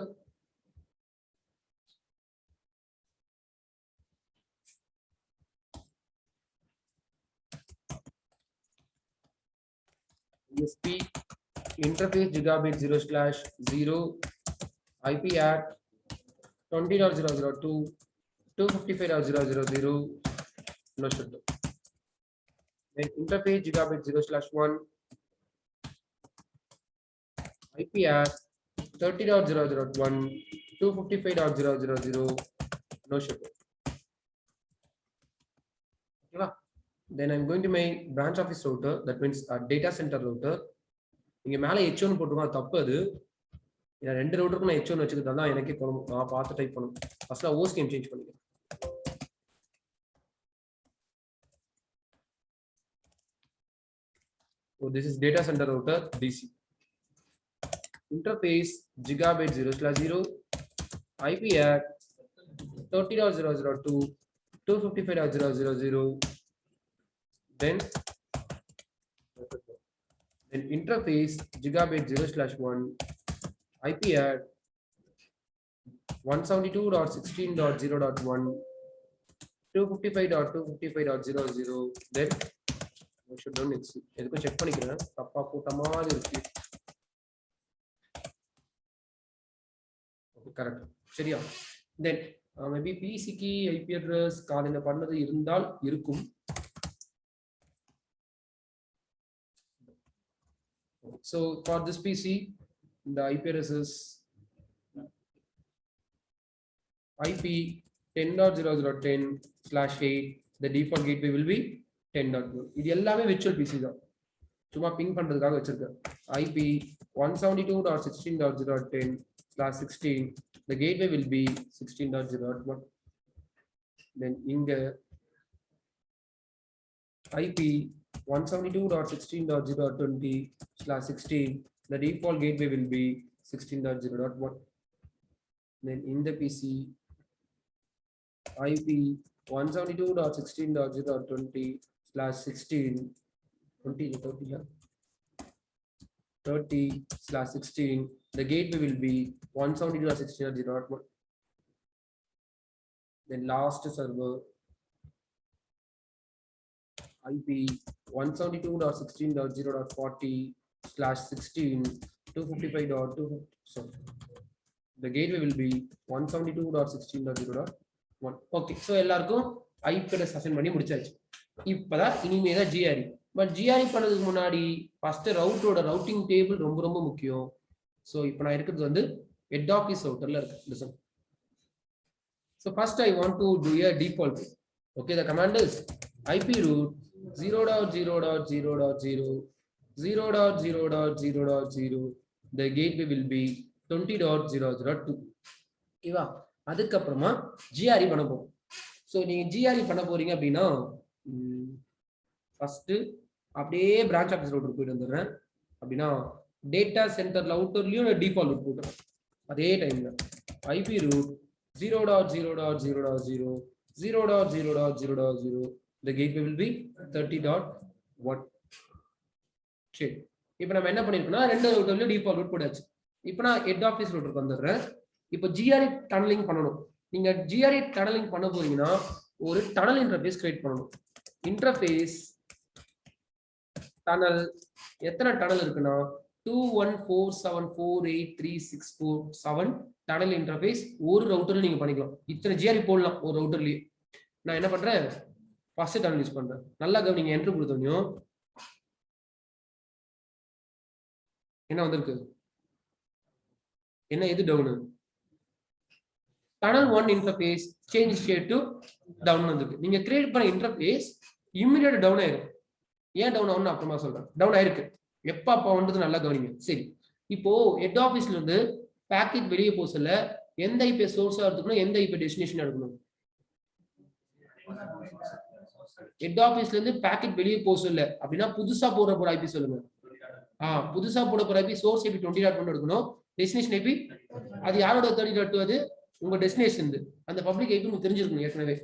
ISP interface gigabit 0/0 IP at 20.0.0.2 255.0.0.0 no shutdown. Then interface gigabit 0/1 IP at 30.0.0.1 255.0.0.0 no shutdown. Okay. Then I'm going to my branch office router, that means a data center router. இங்க மேல H1 போட்டுருக்கோம், தப்பு அது. நான் ரெண்டு ரவுட்டருக்கு நான் H1 வச்சுக்கிட்டா தான் எனக்கே போகணும். நான் பார்த்து டைப் பண்ணணும். ஃபர்ஸ்ட் நான் ஹோஸ்ட் நேம் சேஞ்ச் பண்ணிக்கிறேன். So this is data center router DC. Interface gigabit 0/0 IP at 30.0.0.2 255.0.0.0. Then interface gigabit 0/1 IP at 172.16.0.1 255.255.0.0. Then shutdown next. எதுக்கும் செக் பண்ணிக்கிறேன், தப்பா போட்ட மாதிரி இருக்கு. ஓகே, கரெக்ட், சரியா? தென் மேபி பிசிக்கு ஐபி அட்ரஸ் காலையில பண்ணது இருந்தால் இருக்கும். So for this PC, the IP address is IP 10.0.0.10/8. The default gateway will be 10.0. இது எல்லாமே virtual PC தான், சும்மா பிங் பண்றதுக்காக வச்சிருக்கேன். IP 172.16.0.10/16. The gateway will be 16.0.1. Then இங்க IP 172.16.0.20/16. The default gateway will be 16.0.1. Then in the PC, IP 172.16.0.20/16 30/16. The gateway will be 172.16.0.1. Then last server, IP 172.16.0.40/16 255.2. So the gateway will be 172.16.0.1. Okay, so எல்லாருக்கும் IP address assign பண்ணி முடிச்சாச்சு. இப்பதான் இனிமே தான் GRE. But GRE பண்ணதுக்கு முன்னாடி first ரவுட்டரோட routing table ரொம்ப ரொம்ப முக்கியம். ஸோ இப்போ நான் இருக்கிறது வந்து ஹெட் ஆஃபீஸ் ரவுட்டர்ல இருக்கு. So first I want to do a default. Okay, the command is IP root 0.0.0.0 0.0.0.0. The gateway will be 20.0.0.2. ஓகேவா? அதுக்கப்புறமா GRE பண்ண போறோம். ஸோ நீங்க GRE பண்ண போறீங்க அப்படின்னா ஃபர்ஸ்ட் அப்படியே பிரான்ச் ஆஃபீஸ் ரவுட்டர் போயிட்டு வந்துடுறேன். அப்படின்னா டேட்டா சென்டர் ரவுட்டர்லயும் டிஃபால்ட் ரூட் போட்டுறேன். அதே டைம்ல IP root 0.0.0.0 0.0.0.0. The gateway will be 30.1. சரி, இப்போ நம்ம என்ன பண்ணிருக்கோம்னா ரெண்டு ரவுட்டர்லயும் டிஃபால்ட் ரூட் போட்டாச்சு. இப்போ நான் ஹெட் ஆஃபீஸ் ரவுட்டருக்கு வந்துடுறேன். இப்போ GRE டனலிங் பண்ணணும். நீங்க GRE டனலிங் பண்ண போறீங்கன்னா ஒரு டனல் இன்டர்ஃபேஸ் கிரியேட் பண்ணணும். இன்டர்ஃபேஸ் டனல் எத்தனை டனல் இருக்குன்னா 214748364 டனல் இன்டர்ஃபேஸ் ஒரு ரவுட்டர்ல நீங்க பண்ணிக்கலாம். இத்தனை GRE போடலாம் ஒரு ரவுட்டர்லயே. நான் என்ன பண்றேன், ஃபர்ஸ்ட் டனல் யூஸ் பண்றேன். நல்லா கவனிங்க, என்ட்ரு கொடுத்தோம் என்ன வந்திருக்கு, என்ன இது down, tunnel 1 interface change state to down வந்திருக்கு. நீங்க கிரியேட் பண்ண இன்டர்ஃபேஸ் இமிடியேட் டவுன் ஆயிரும். ஏன் டவுன் ஆகும்னு அப்புறமா சொல்றேன். டவுன் ஆயிருக்கு எப்ப அப்ப வந்தது நல்லா கவனிங்க. சரி, இப்போ ஹெட் ஆஃபீஸ்ல இருந்து பேக்கெட் வெளியே போக சொல்ல எந்த IP சோர்ஸா எடுத்துக்கணும், எந்த IP டெஸ்டினேஷன் எடுக்கணும்? ஹெட் ஆஃபீஸ்ல இருந்து பேக்கெட் வெளியே போக சொல்ல அப்படின்னா புதுசா போற போற IP சொல்லுங்க. புதுசா போட போற IP சோர்ஸ் IP 20.1 எடுக்கணும். டெஸ்டினேஷன் IP அது யாரோட 30.2? அது உங்க டெஸ்டினேஷன். அந்த பப்ளிக் IP உங்களுக்கு தெரிஞ்சிருக்கணும் ஏற்கனவே.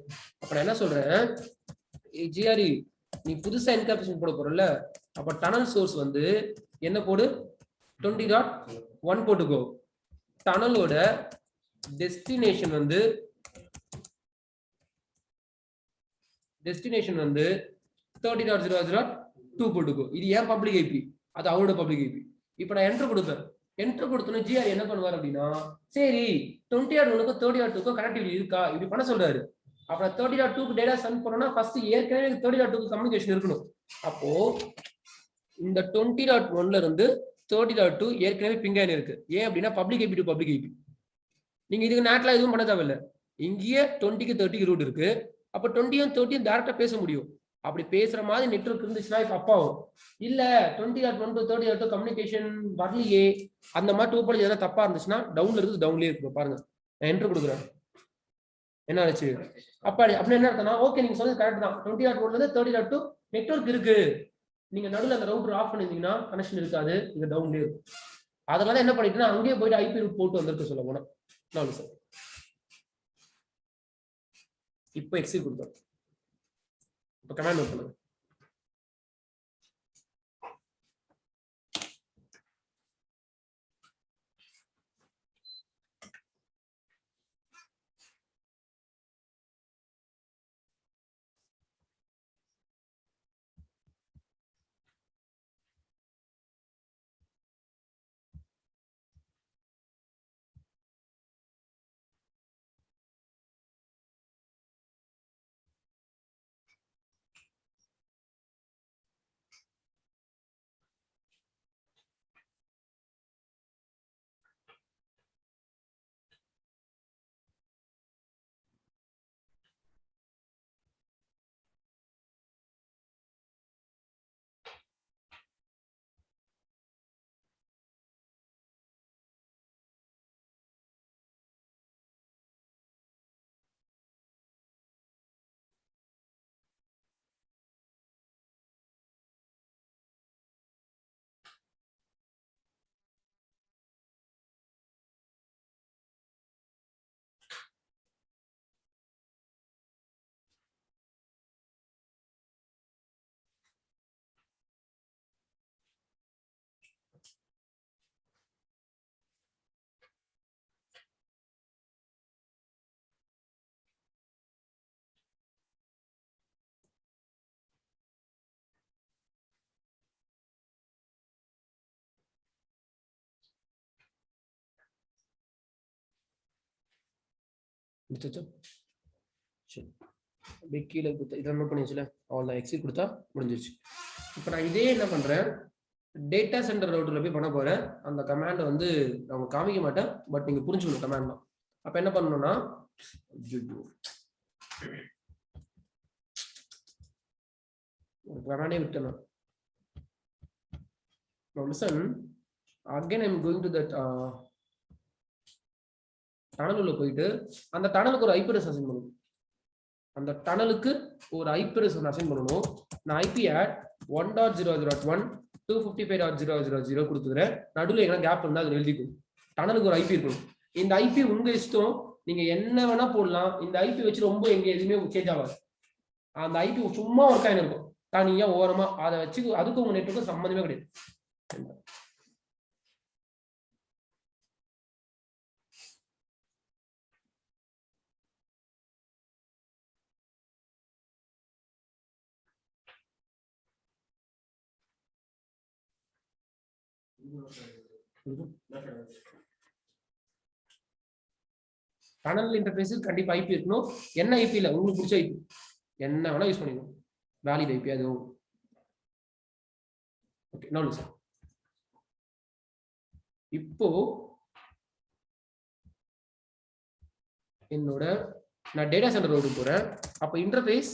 அப்ப நான் என்ன சொல்றேன், GRE நீ புதுசா என்கேப்சுலேஷன் போட போறல, அப்ப டனல் சோர்ஸ் வந்து என்ன போடு 20.1 1 போட்டுக்கோ. டனலோட டெஸ்டினேஷன் வந்து 30.0.0.2 போட்டுக்கோ. இது ஏன் பப்ளிக் ஐபி, அது அவரோட பப்ளிக் ஐபி. இப்போ நான் என்டர் கொடுப்பேன். என்டர் கொடுத்தோன்னு ஜிஆர் என்ன பண்ணுவார் அப்படின்னா, சரி 20.1க்கும் 30.2க்கும் கனெக்டிவிட்டி இருக்கா இப்படி பண்ண சொல்றாரு. அப்புறம் 30.2க்கு டேட்டா சென்ட் பண்ணோம்னா ஃபர்ஸ்ட் ஏற்கனவே 30.2க்கு கம்யூனிகேஷன் இருக்கணும். அப்போ இந்த 20.1ல இருந்து 30.2 ஏற்கனவே பிங்காயின் இருக்கு. ஏன் அப்படின்னா public IP to public IP. நீங்க இதுக்கு நேட்ல எதுவும் பண்ண தேவையில்லை. இங்கேயே 20க்கு 30க்கு ரூட் இருக்கு. அப்போ 20யும் 30யும் டைரக்டா பேச முடியும். அப்படி பேசுற மாதிரி நெட்வொர்க் இருந்துச்சுன்னா இப்ப அப்பாவும் இல்ல 20.1 to 30.2 கம்யூனிகேஷன் வரலையே, அந்த மாதிரி டோபாலஜி எதனா தப்பா இருந்துச்சுன்னா டவுன்ல இருக்கு, டவுன்லயே இருக்கு. பாருங்க நான் என்டர் கொடுக்குறேன், என்ன ஆச்சு அப்ப அப்படின்னு என்ன அர்த்தம்னா, ஓகே நீங்க சொல்றது கரெக்ட் தான், 20.1 ல இருந்து 30.2 நெட்வொர்க் இருக்கு. நீங்க நடுவில் அந்த ரவுட்டர் ஆஃப் பண்ணிருந்தீங்கன்னா கனெக்ஷன் இருக்காது, இங்க டவுன்லயே இருக்கும். அதனால என்ன பண்ணிட்டுனா அங்கேயே போயிட்டு ஐபி ரூட் போட்டு வந்திருக்கு சொல்ல போனா. சார் இப்போ எக்ஸிட் கொடுத்தோம். இப்போ கமாண்ட் நோட் பண்ணுங்க. கீழே இதெல்லாம் நோட் பண்ணி வச்சுல, அவ்வளோதான் எக்ஸிட் கொடுத்தா முடிஞ்சிருச்சு. இப்போ நான் இதே என்ன பண்றேன், டேட்டா சென்டர் ரவுட்டர்ல போய் பண்ண போறேன். அந்த கமாண்டை வந்து நான் காமிக்க மாட்டேன், பட் நீங்க புரிஞ்சுக்கணும் கமாண்ட் தான். அப்ப என்ன பண்ணணும்னா, கமாண்டே விட்டேன். Now listen, again I'm going to that tunnel உள்ள போயிட்டு அந்த டனலுக்கு ஒரு ஐபி அட்ரஸ் அசைன் பண்ணணும். அந்த டனலுக்கு ஒரு ஐபி அட்ரஸ் அசைன் பண்ணணும். நான் ஐபி அட் 1.0.1 255.0.0.0 கொடுத்துக்கிறேன். நடுவில் எங்கன்னா கேப் இருந்தால் அது எழுதிக்கும். டனலுக்கு ஒரு ஐபி இருக்கணும். இந்த ஐபி உங்க இஷ்டம், நீங்க என்ன வேணா போடலாம். இந்த ஐபி வச்சு ரொம்ப எங்க எதுவுமே சேஞ்ச் ஆகாது. அந்த ஐபி சும்மா ஒர்க் ஆகி இருக்கும் தனியா ஓரமா. அதை வச்சு அதுக்கு உங்க நெட்வொர்க்கு சம்மந்தமே கிடையாது. டனல் இன்டர்ஃபேஸ் கண்டிப்பா ஐபி இருக்கணும். என்ன ஐபி இல்ல, உங்களுக்கு பிடிச்ச ஐபி என்ன வேணா யூஸ் பண்ணிக்கணும். வேலிட் ஐபி அது. Okay no listen. இப்போ என்னோட நான் டேட்டா சென்டர் ரோடு போறேன். அப்ப இன்டர்ஃபேஸ்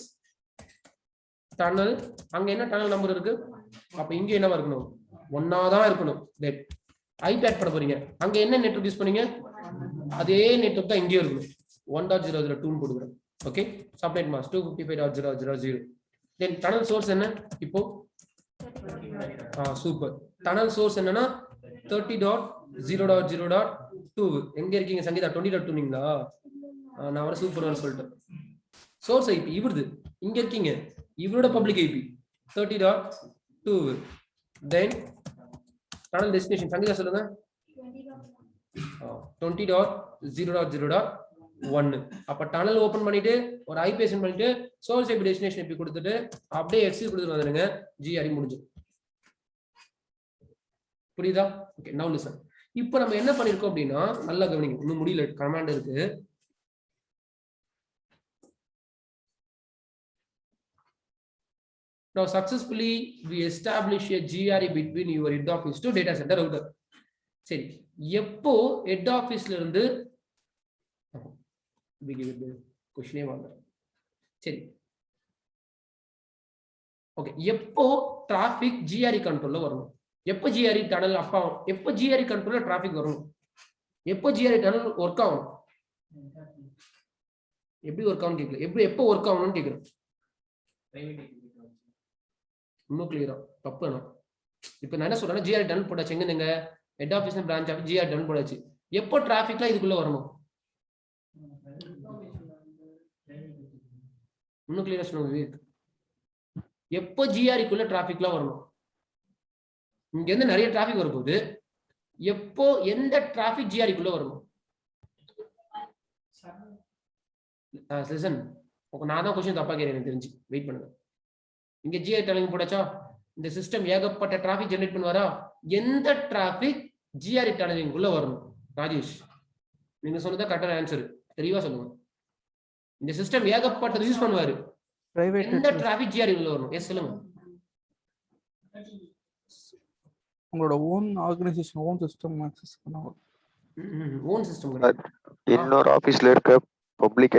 டனல், அங்க என்ன டனல் நம்பர் இருக்கு, அப்ப இங்க என்னவா இருக்கணும், ஒன்னாதான் இருக்கணும். ஐபி ஆட் பண்ண போறீங்க, அங்க என்ன நெட்வொர்க் யூஸ் பண்ணீங்க, அதே நெட்வொர்க் தான் இங்கேயும் இருக்கணும். 1.0.0.2 போடுறேன். Okay, subnet mask 255.0.0.0. தென் டனல் சோர்ஸ் என்ன, இப்போ சூப்பர். டனல் சோர்ஸ் என்னன்னா 30.0.0.2. எங்க இருக்கீங்க சங்கீதா? 20.2ங்களா? நான் வர சூப்பர் சொல்லிட்டேன். சோர்ஸ் ஐபி இவருது, இங்க இருக்கீங்க. இவரோட பப்ளிக் ஐபி 30.2. தென் டனல் டெஸ்டினேஷன் சங்கீதா சொல்லுங்க. 20.0.0.1. அப்ப டனல் ஓபன் பண்ணிட்டு ஒரு ஐபிஎஸ் பண்ணிட்டு சோர்ஸ் ஐபி டெஸ்டினேஷன் ஐபி கொடுத்துட்டு அப்படியே எக்ஸிட் கொடுத்துட்டு வந்துருங்க. ஜிஆர்இ முடிஞ்சு. புரியுதா? ஓகே, நவ லிசன். இப்போ நம்ம என்ன பண்ணிருக்கோம் அப்படின்னா, நல்லா கவனிங்க, இன்னும் முடியல, கமாண்ட் இருக்கு. Now successfully we establish a GRE between your head office to data center router. சரி, எப்போ ஹெட் ஆபீஸ்ல இருந்து क्वेश्चनே வாங்க. சரி, ஓகே, எப்போ டிராபிக் ஜிஆர்இ கண்ட்ரோல்ல வரணும்? எப்போ ஜிஆர்இ டனல் அப்பா எப்போ ஜிஆர்இ கண்ட்ரோல்ல டிராபிக் வரணும்? எப்போ ஜிஆர்இ டனல் ஒர்க் ஆகும்? எப்படி ஒர்க் ஆகும் கேட்கல, எப்போ ஒர்க் ஆகணும்னு கேட்குறேன். இன்னும் கிளியரா தப்பு என்ன? இப்போ நான் என்ன சொல்றேன்னா, ஜிஆர்இ டனல் போட்டாச்சு, எங்க நீங்க head office branch office GRE tunnel போட்டாச்சு. எப்போ டிராபிக்லாம் இதுக்குள்ள வரணும்? இன்னும் கிளியரா சொல்லுங்க விவேக். எப்போ ஜிஆர்இக்குள்ள டிராபிக்லாம் வரணும்? இங்க இருந்து நிறைய டிராபிக் வரும்போது எப்போ எந்த டிராபிக் ஜிஆர்இக்குள்ள வரணும்? லிசன், நான் தான் क्वेश्चन தப்பா கேக்குறேன், எனக்கு தெரிஞ்சு. வெயிட் பண்ணுங்க. இங்க ஜிஆர்இ டனலிங் போடாச்சா, இந்த சிஸ்டம் ஏகப்பட்ட டிராபிக் ஜெனரேட் பண்ணுவாரா? எந்த டிராபிக் ஜிஆர்இ டனலிங்குள்ள வரணும்? ராஜேஷ், நீங்க சொன்னதா கரெக்டான ஆன்சர், தெளிவா சொல்லுங்க. இந்த சிஸ்டம் ஏகப்பட்டது யூஸ் பண்ணுவாரு, எந்த டிராபிக் ஜிஆர்இ உள்ள வரணும்? எஸ் சொல்லுங்க. உங்களோட own organisation own system access பண்ணுவாங்க. ஓன் சிஸ்டம் கிடையாது, இன்னொரு ஆபீஸ்ல இருக்க பப்ளிக்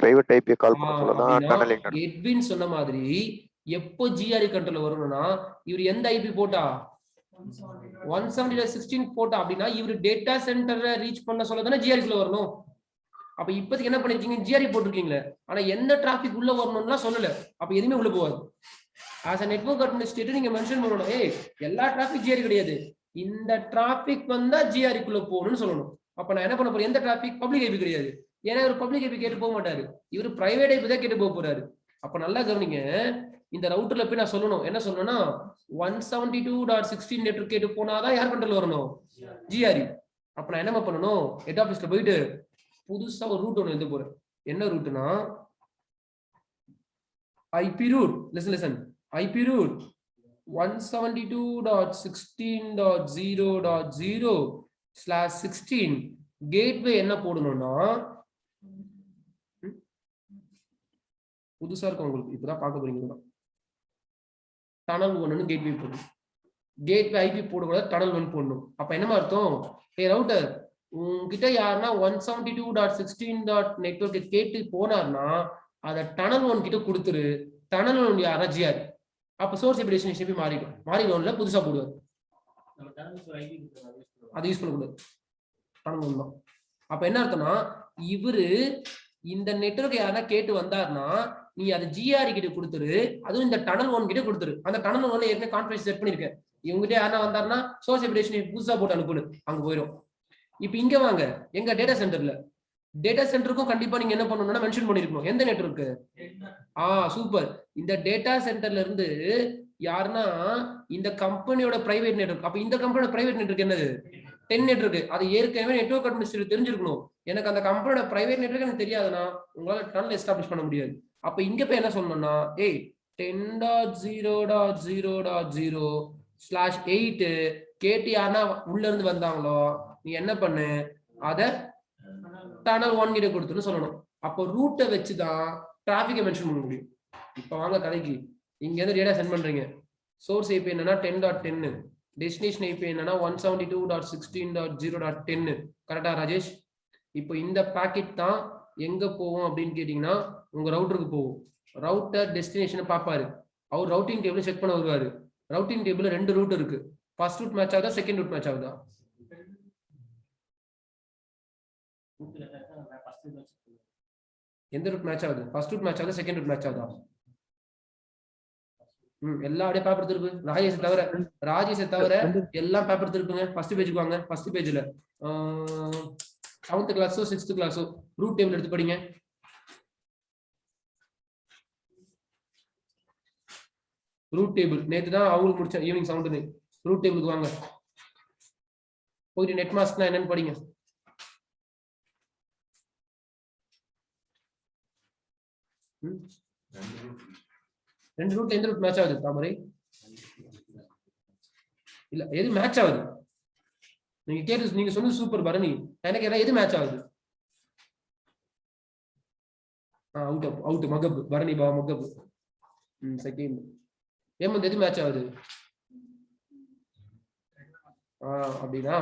பிரைவேட் ஐபி கால் பண்ண சொல்லதான் டனலிங். எட்வின் சொன்ன மாதிரி எப்போ ஜிஆர்இ கண்ட்ரோல் வரணும்னா, இவர் எந்த ஐபி போட்டா 170.16 போட்டா அப்படின்னா இவர் டேட்டா சென்டரை ரீச் பண்ண சொல்ல தானே ஜிஆர்இக்குள்ள வரணும். அப்ப இப்போதைக்கு என்ன பண்ணிருக்கீங்க, ஜிஆர்இ போட்டிருக்கீங்களே, ஆனா எந்த டிராபிக் உள்ள வரணும்லாம் சொல்லல. அப்ப எதுவுமே உள்ள போகாது. ஆஸ் அ நெட்வொர்க் அட்மினிஸ்ட்ரேட்டர் நீங்க மென்ஷன் பண்ணணும், எல்லா டிராபிக் ஜிஆர்இ கிடையாது, இந்த டிராபிக் வந்தா ஜிஆர்இக்குள்ள போகணும்னு சொல்லணும். அப்ப நான் என்ன பண்ண போறேன், எந்த டிராபிக் பப்ளிக் ஐபி கிடையாது, ஏன்னா இவர் பப்ளிக் ஐபி கேட்டு போக மாட்டாரு, இவர் பிரைவேட் ஐபி தான் கேட்டு போக போறாரு. அப்ப நல்லா கவனிங்க, இந்த ரவுட்டர்ல போய் நான் சொல்லணும், என்ன சொல்லணும்னா 172.16 நெட்வொர்க் கேட்டு போனாதான் யார் கண்ட்ரோல் வரணும், ஜிஆர்இ. அப்ப நான் என்ன பண்ணணும், ஹெட் ஆபீஸ்ல போயிட்டு புதுசா ஒரு ரூட் ஒன்று எழுத போறேன். என்ன ரூட்னா IP route, listen, IP route 172.16.0.0/16 gateway என்ன போடணும்னா, புதுசா இருக்கும் உங்களுக்கு, இப்பதான் பார்க்க போறீங்க. டனல் 1 கேட்வே போடணும், கேட்வே ஐபி போடக்கூடாது, டனல் 1 போடணும். அப்ப என்னமா அர்த்தம், ரவுட்டர் உங்ககிட்ட யாருன்னா 172.16 நெட்வொர்க் கேட்டு போனார்னா அதை டனல் 1 கிட்ட கொடுத்துரு, டனல் 1 யாரா ஜிஆர்இ. அப்ப சோர்ஸ் ஐபி டெஸ்டினேஷன் ஐபி மாறிடும்ல, புதுசா போடுவார், அதை யூஸ் பண்ணக்கூடாது, டனல் 1 தான். அப்ப என்ன அர்த்தம்னா, இவரு இந்த நெட்வொர்க் யாரா கேட்டு வந்தார்னா நீ அதை ஜிஆர்இ கிட்ட கொடுத்துரு, அதுவும் இந்த டனல் 1 கிட்ட கொடுத்துரு. அந்த டனல் 1 ஏற்கனவே கான்ஃபிகரேஷன் செட் பண்ணிருக்கேன், இவங்ககிட்ட யாரா வந்தாருன்னா சோர்ஸ் ஐபி டெஸ்டினேஷன் புதுசா போட்டு அனுப்புடு, அங்க போயிடும். இப்ப இங்க வாங்க, எங்க டேட்டா சென்டர்ல, டேட்டா சென்டருக்கும் கண்டிப்பா நீங்க என்ன பண்ணணும்னா மென்ஷன் பண்ணிருக்கணும், எந்த நெட்வொர்க். சூப்பர். இந்த டேட்டா சென்டர்ல இருந்து யாருன்னா இந்த கம்பெனியோட பிரைவேட் நெட்வொர்க், அப்ப இந்த கம்பெனியோட பிரைவேட் நெட்வொர்க் என்னது, 10 நெட்வொர்க். அது ஏற்கனவே நெட்வொர்க் அட்மினிஸ்ட்ரேட்டர் தெரிஞ்சிருக்கணும். எனக்கு அந்த கம்பெனியோட பிரைவேட் நெட்வொர்க் எனக்கு தெரியாதுன்னா உங்களால டனல் எஸ்டாப்ளிஷ் பண்ண முடியாது. அப்ப இங்க போய் என்ன சொல்லணும்னா 10.0.0.0/8 கேட்டு யாருன்னா உள்ள இருந்து வந்தாங்களோ நீ என்ன பண்ணு, அத டனல் 1 கிட்ட கொடுத்துன்னு சொல்லணும். அப்போ ரூட்டை வச்சுதான் டிராபிக்கை மென்ஷன் பண்ண முடியும். இப்ப வாங்க கதைக்கு, இங்க இருந்து டேட்டா சென்ட் பண்றீங்க, சோர்ஸ் ஐபி என்னன்னா 10.10, டெஸ்டினேஷன் ஐபி என்னன்னா 172.16.0.10. கரெக்டா ராஜேஷ்? இப்போ இந்த பாக்கெட் தான் எங்க போவோம் அப்படின்னு கேட்டீங்கன்னா உங்க ரவுட்டருக்கு போகும். ரவுட்டர் டெஸ்டினேஷனை பார்ப்பாரு, அவர் ரவுட்டிங் டேபிள் செக் பண்ண வருவாரு. ரவுட்டிங் டேபிள்ல 2 ரூட் இருக்கு, ஃபர்ஸ்ட் ரூட் மேட்ச் ஆகுதா, செகண்ட் ரூட் மேட்ச் ஆகுதா? எந்த ரூட் மேட்ச் ஆகுது, ஃபர்ஸ்ட் ரூட் மேட்ச் ஆகுதா, செகண்ட் ரூட் மேட்ச் ஆகுதா? எல்லா அப்படியே பேப்பர் திருப்பு, ராஜேஷை தவிர எல்லாம் பேப்பர் திருப்புங்க. ஃபர்ஸ்ட் பேஜுக்கு வாங்க. ஃபர்ஸ்ட் பேஜ்ல 7th கிளாஸோ 6th கிளாஸோ ரூட் டேபிள் எடுத்து படிங்க. ரூட் டேபிள் நேத்து தான் அவங்களுக்கு முடிச்ச ஈவினிங் 7 ரூட் டேபிளுக்கு வாங்க. போயிட்டு நெட் மாஸ்க்னா என்னன்னு படிங்க. ரெண்டு ரூட் எந்த ரூட் மேட்ச் ஆகுது தாமரை? இல்ல எது மேட்ச் ஆகுது? நீங்க சொன்னது சூப்பர் பரணி. எனக்கு எது மேட்ச் ஆகுது? அவுட் மகப் பரணி பா மகப். செகண்ட் ஏமந்த் எது மேட்ச் ஆகுது? அப்படின்னா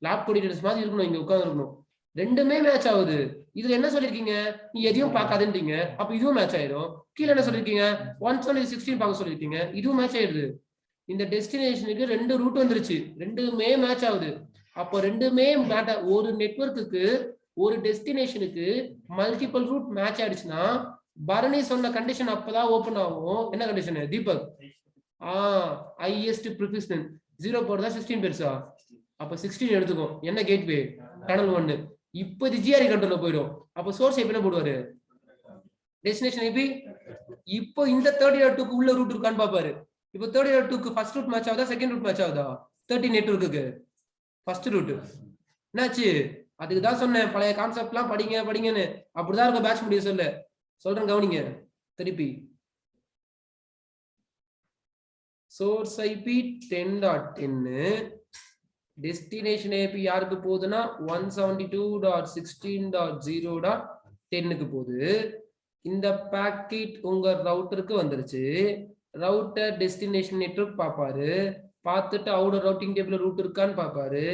லேப் கோஆர்டினேட்டர்ஸ் மாதிரி இருக்கணும், இங்க உட்கார்ந்து இருக்கணும். ரெண்டுமே மேட்ச் ஆகுது. இதுல என்ன சொல்லிருக்கீங்க? நீ எதையும் பார்க்காதுன்றீங்க. அப்ப இதுவும் மேட்ச் ஆயிடும். கீழே என்ன சொல்லிருக்கீங்க? 116 பார்க்க சொல்லிருக்கீங்க. இதுவும் மேட்ச் ஆயிடுது. இந்த டெஸ்டினேஷனுக்கு 2 ரூட் வந்துருச்சு, ரெண்டுமே மேட்ச் ஆகுது. அப்போ ரெண்டுமே ஒரு நெட்வொர்க்குக்கு ஒரு டெஸ்டினேஷனுக்கு மல்டிபிள் ரூட் மேட்ச் ஆயிடுச்சுன்னா பரணி சொன்ன கண்டிஷன் அப்பதான் ஓபன் ஆகும். என்ன கண்டிஷன் தீபக்? ஹையஸ்ட் ப்ரிஃபிஷன் 0 போறதா 16 பெருசா? அப்ப 16 எடுத்துக்கோ. என்ன கேட்வே? டனல் 1. இப்போ இது ஜிஆர்இ கண்ட்ரோல்ல போயிடும். அப்ப சோர்ஸ் ஐபி என்ன போடுவாரு? Destination IP. இப்போ இந்த 30.2க்கு உள்ள ரூட் இருக்கான்னு பாப்பாரு. இப்போ 30.2க்கு ஃபர்ஸ்ட் ரூட் மேட்ச் ஆகுதா செகண்ட் ரூட் மேட்ச் ஆகுதா? 30 நெட்வொர்க்குக்கு ஃபர்ஸ்ட் ரூட். என்னாச்சு? அதுக்கு தான் சொன்னேன் பழைய கான்செப்ட்லாம் படிங்கன்னு. அப்படிதான் இருக்க பேட்ச் முடிய சொல்றேன் கவனிங்க திருப்பி. சோர்ஸ் ஐபி 10.10, டெஸ்டினேஷன் ஐபி யாருக்கு போகுதுன்னா 172.16.0.10க்கு போகுது. இந்த பாக்கெட் உங்க ரவுட்டருக்கு வந்துருச்சு. ரவுட்டர் டெஸ்டினேஷன் நெட்வொர்க் பாப்பாரு. பார்த்துட்டு அவுட்டர் ரவுட்டிங் டேபிள் ரூட் இருக்கான்னு பாப்பாரு.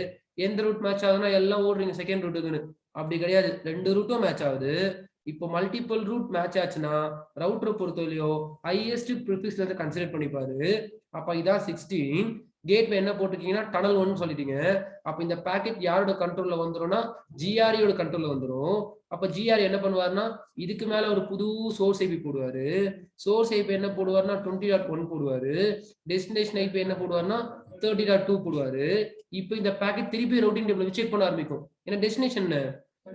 எந்த ரூட் மேட்ச் ஆகுதுன்னா எல்லாம் ஓடுறீங்க செகண்ட் ரூட்டுக்குன்னு. அப்படி கிடையாது, 2 ரூட்டும் மேட்ச் ஆகுது. இப்போ மல்டிபிள் ரூட் மேட்ச் ஆச்சுன்னா ரவுட்டரை பொறுத்தவரையோ ஹையஸ்ட் ப்ரிஃபிக்ஸ்ல இருந்து கன்சிடர் பண்ணிப்பாரு. அப்ப இதான் 16. கேட்வே என்ன போட்டுருக்கீங்கன்னா டனல் 1 சொல்லிட்டீங்க. அப்ப இந்த பாக்கெட் யாரோட கண்ட்ரோல்ல வந்துரும்னா ஜிஆர்இயோட கண்ட்ரோல்ல வந்துடும். அப்ப ஜிஆர் என்ன பண்ணுவாருன்னா இதுக்கு மேல ஒரு புது சோர்ஸ் ஐபி போடுவாரு. சோர்ஸ் ஐபி என்ன போடுவாருன்னா 20.1 போடுவாரு. டெஸ்டினேஷன் ஐபி என்ன போடுவாருன்னா 30.2 போடுவாரு. இப்போ இந்த பாக்கெட் திருப்பி ரூட்டிங் டேபிள் செக் பண்ண ஆரம்பிக்கும். ஏன்னா டெஸ்டினேஷன்